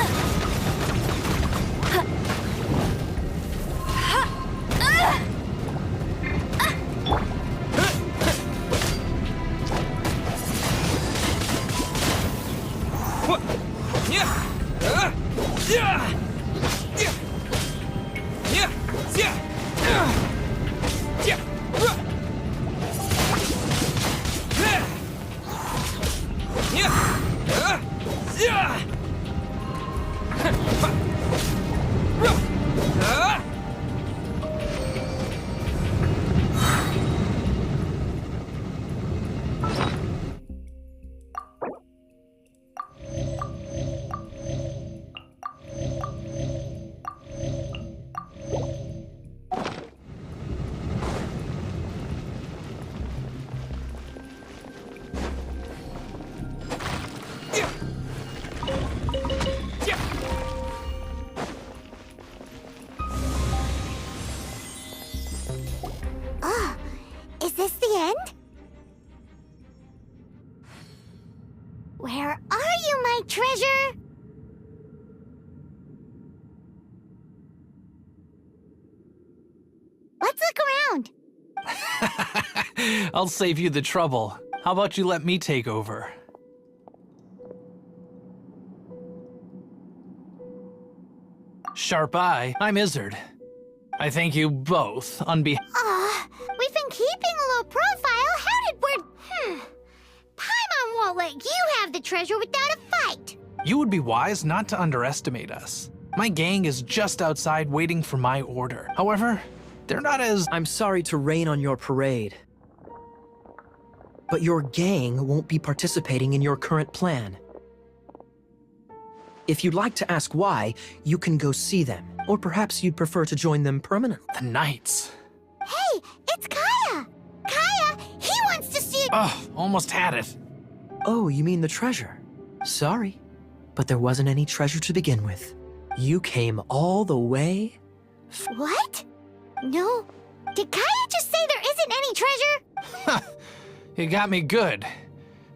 I'll save you the trouble. How about you let me take over? Sharp Eye, I'm Izzard. I thank you both on behalf. We've been keeping a low profile. How did word? Paimon won't let you have the treasure without a fight. You would be wise not to underestimate us. My gang is just outside waiting for my order. However, they're not as... I'm sorry to rain on your parade, but your gang won't be participating in your current plan. If you'd like to ask why, you can go see them. Or perhaps you'd prefer to join them permanently. The Knights. Hey, it's Kaya! Kaya, he wants to see... Ugh, almost had it. Oh, you mean the treasure? Sorry, but there wasn't any treasure to begin with. You came all the way... What? No. Did Kaya just say there isn't any treasure? You got me good.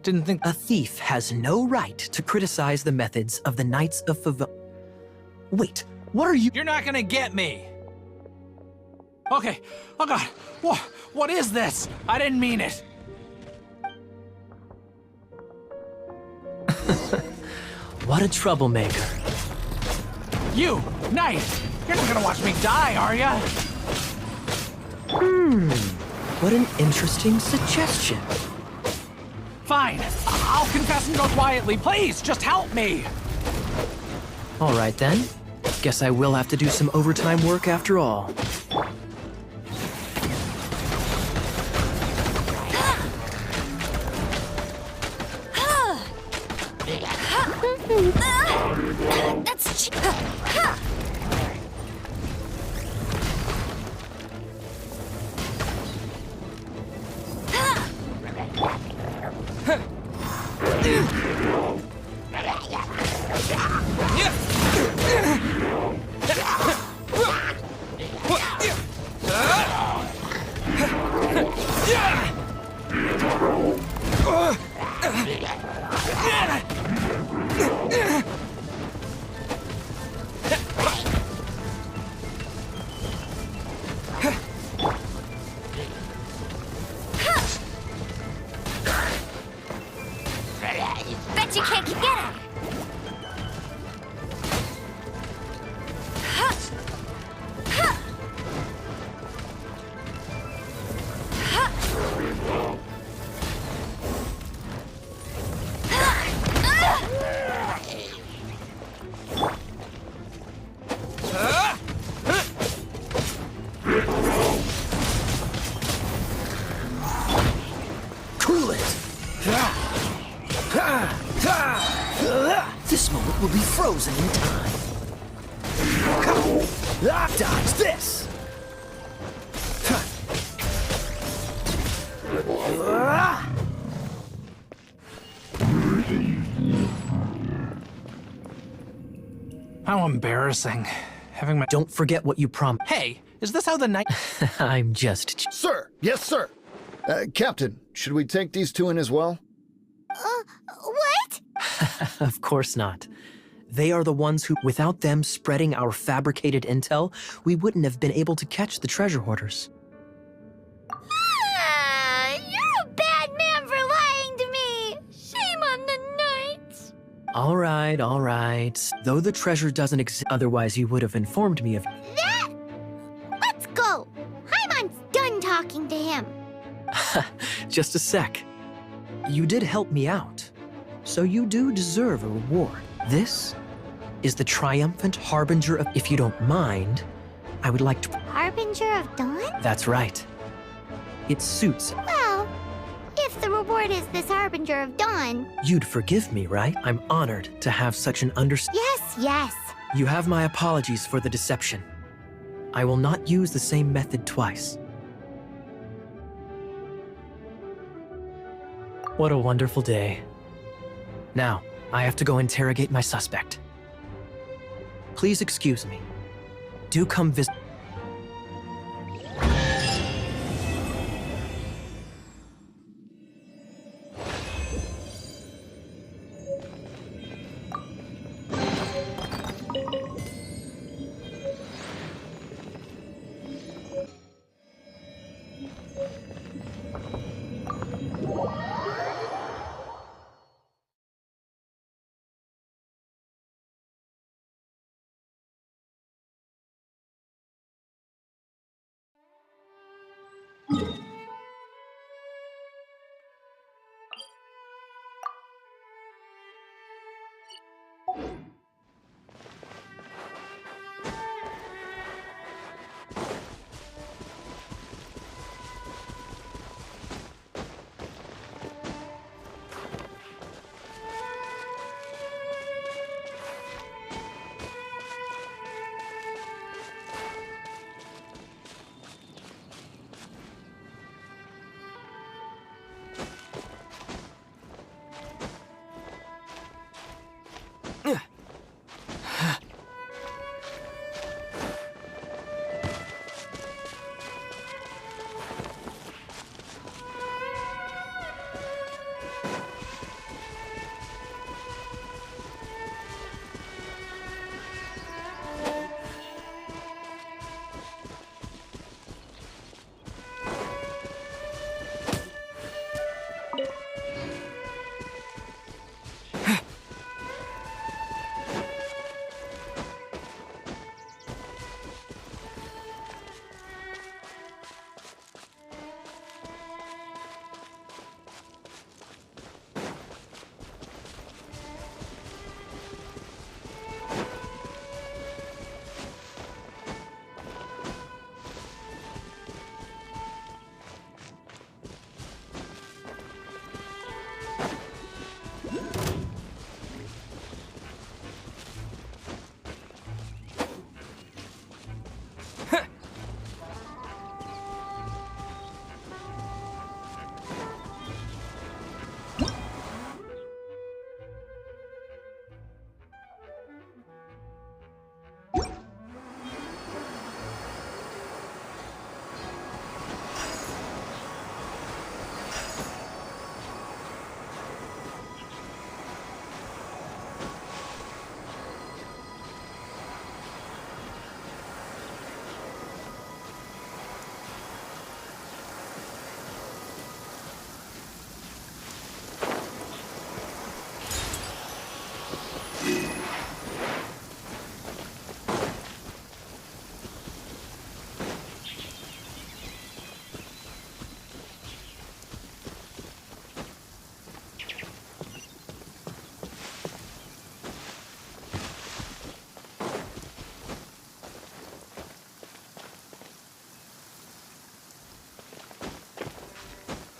Didn't think... A thief has no right to criticize the methods of the Knights of Wait, what are you... You're not gonna get me! Okay, oh god, what is this? I didn't mean it. What a troublemaker. You, Knight, you're not gonna watch me die, are ya? What an interesting suggestion. Fine, I'll confess and go quietly. Please, just help me. All right then. Guess I will have to do some overtime work after all. That's... Bet you can't get it. Cool it! This moment will be frozen in time. Dodge this! How embarrassing. Having my... Don't forget what you promised. Hey, is this how the Knight... I'm just... Sir! Yes, sir! Captain, should we take these two in as well? What? Of course not. They are the ones who, without them spreading our fabricated intel, we wouldn't have been able to catch the treasure hoarders. You're a bad man for lying to me. Shame on the Knights. All right. Though the treasure doesn't exist, otherwise you would have informed me of... That? Let's go. Paimon's done talking to him. Just a sec. You did help me out, so you do deserve a reward. This is the triumphant harbinger of... If you don't mind, I would like to... Harbinger of Dawn? That's right. It suits... Well, if the reward is this Harbinger of Dawn... You'd forgive me, right? I'm honored to have such an Yes. You have my apologies for the deception. I will not use the same method twice. What a wonderful day. Now, I have to go interrogate my suspect. Please excuse me. Do come visit.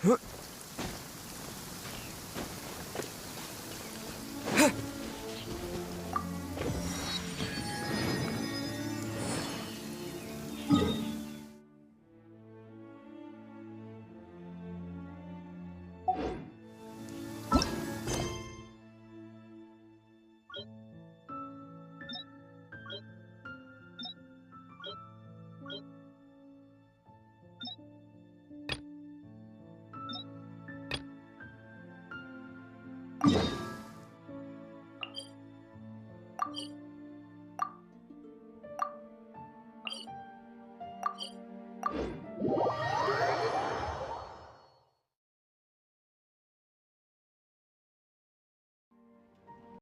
Huh?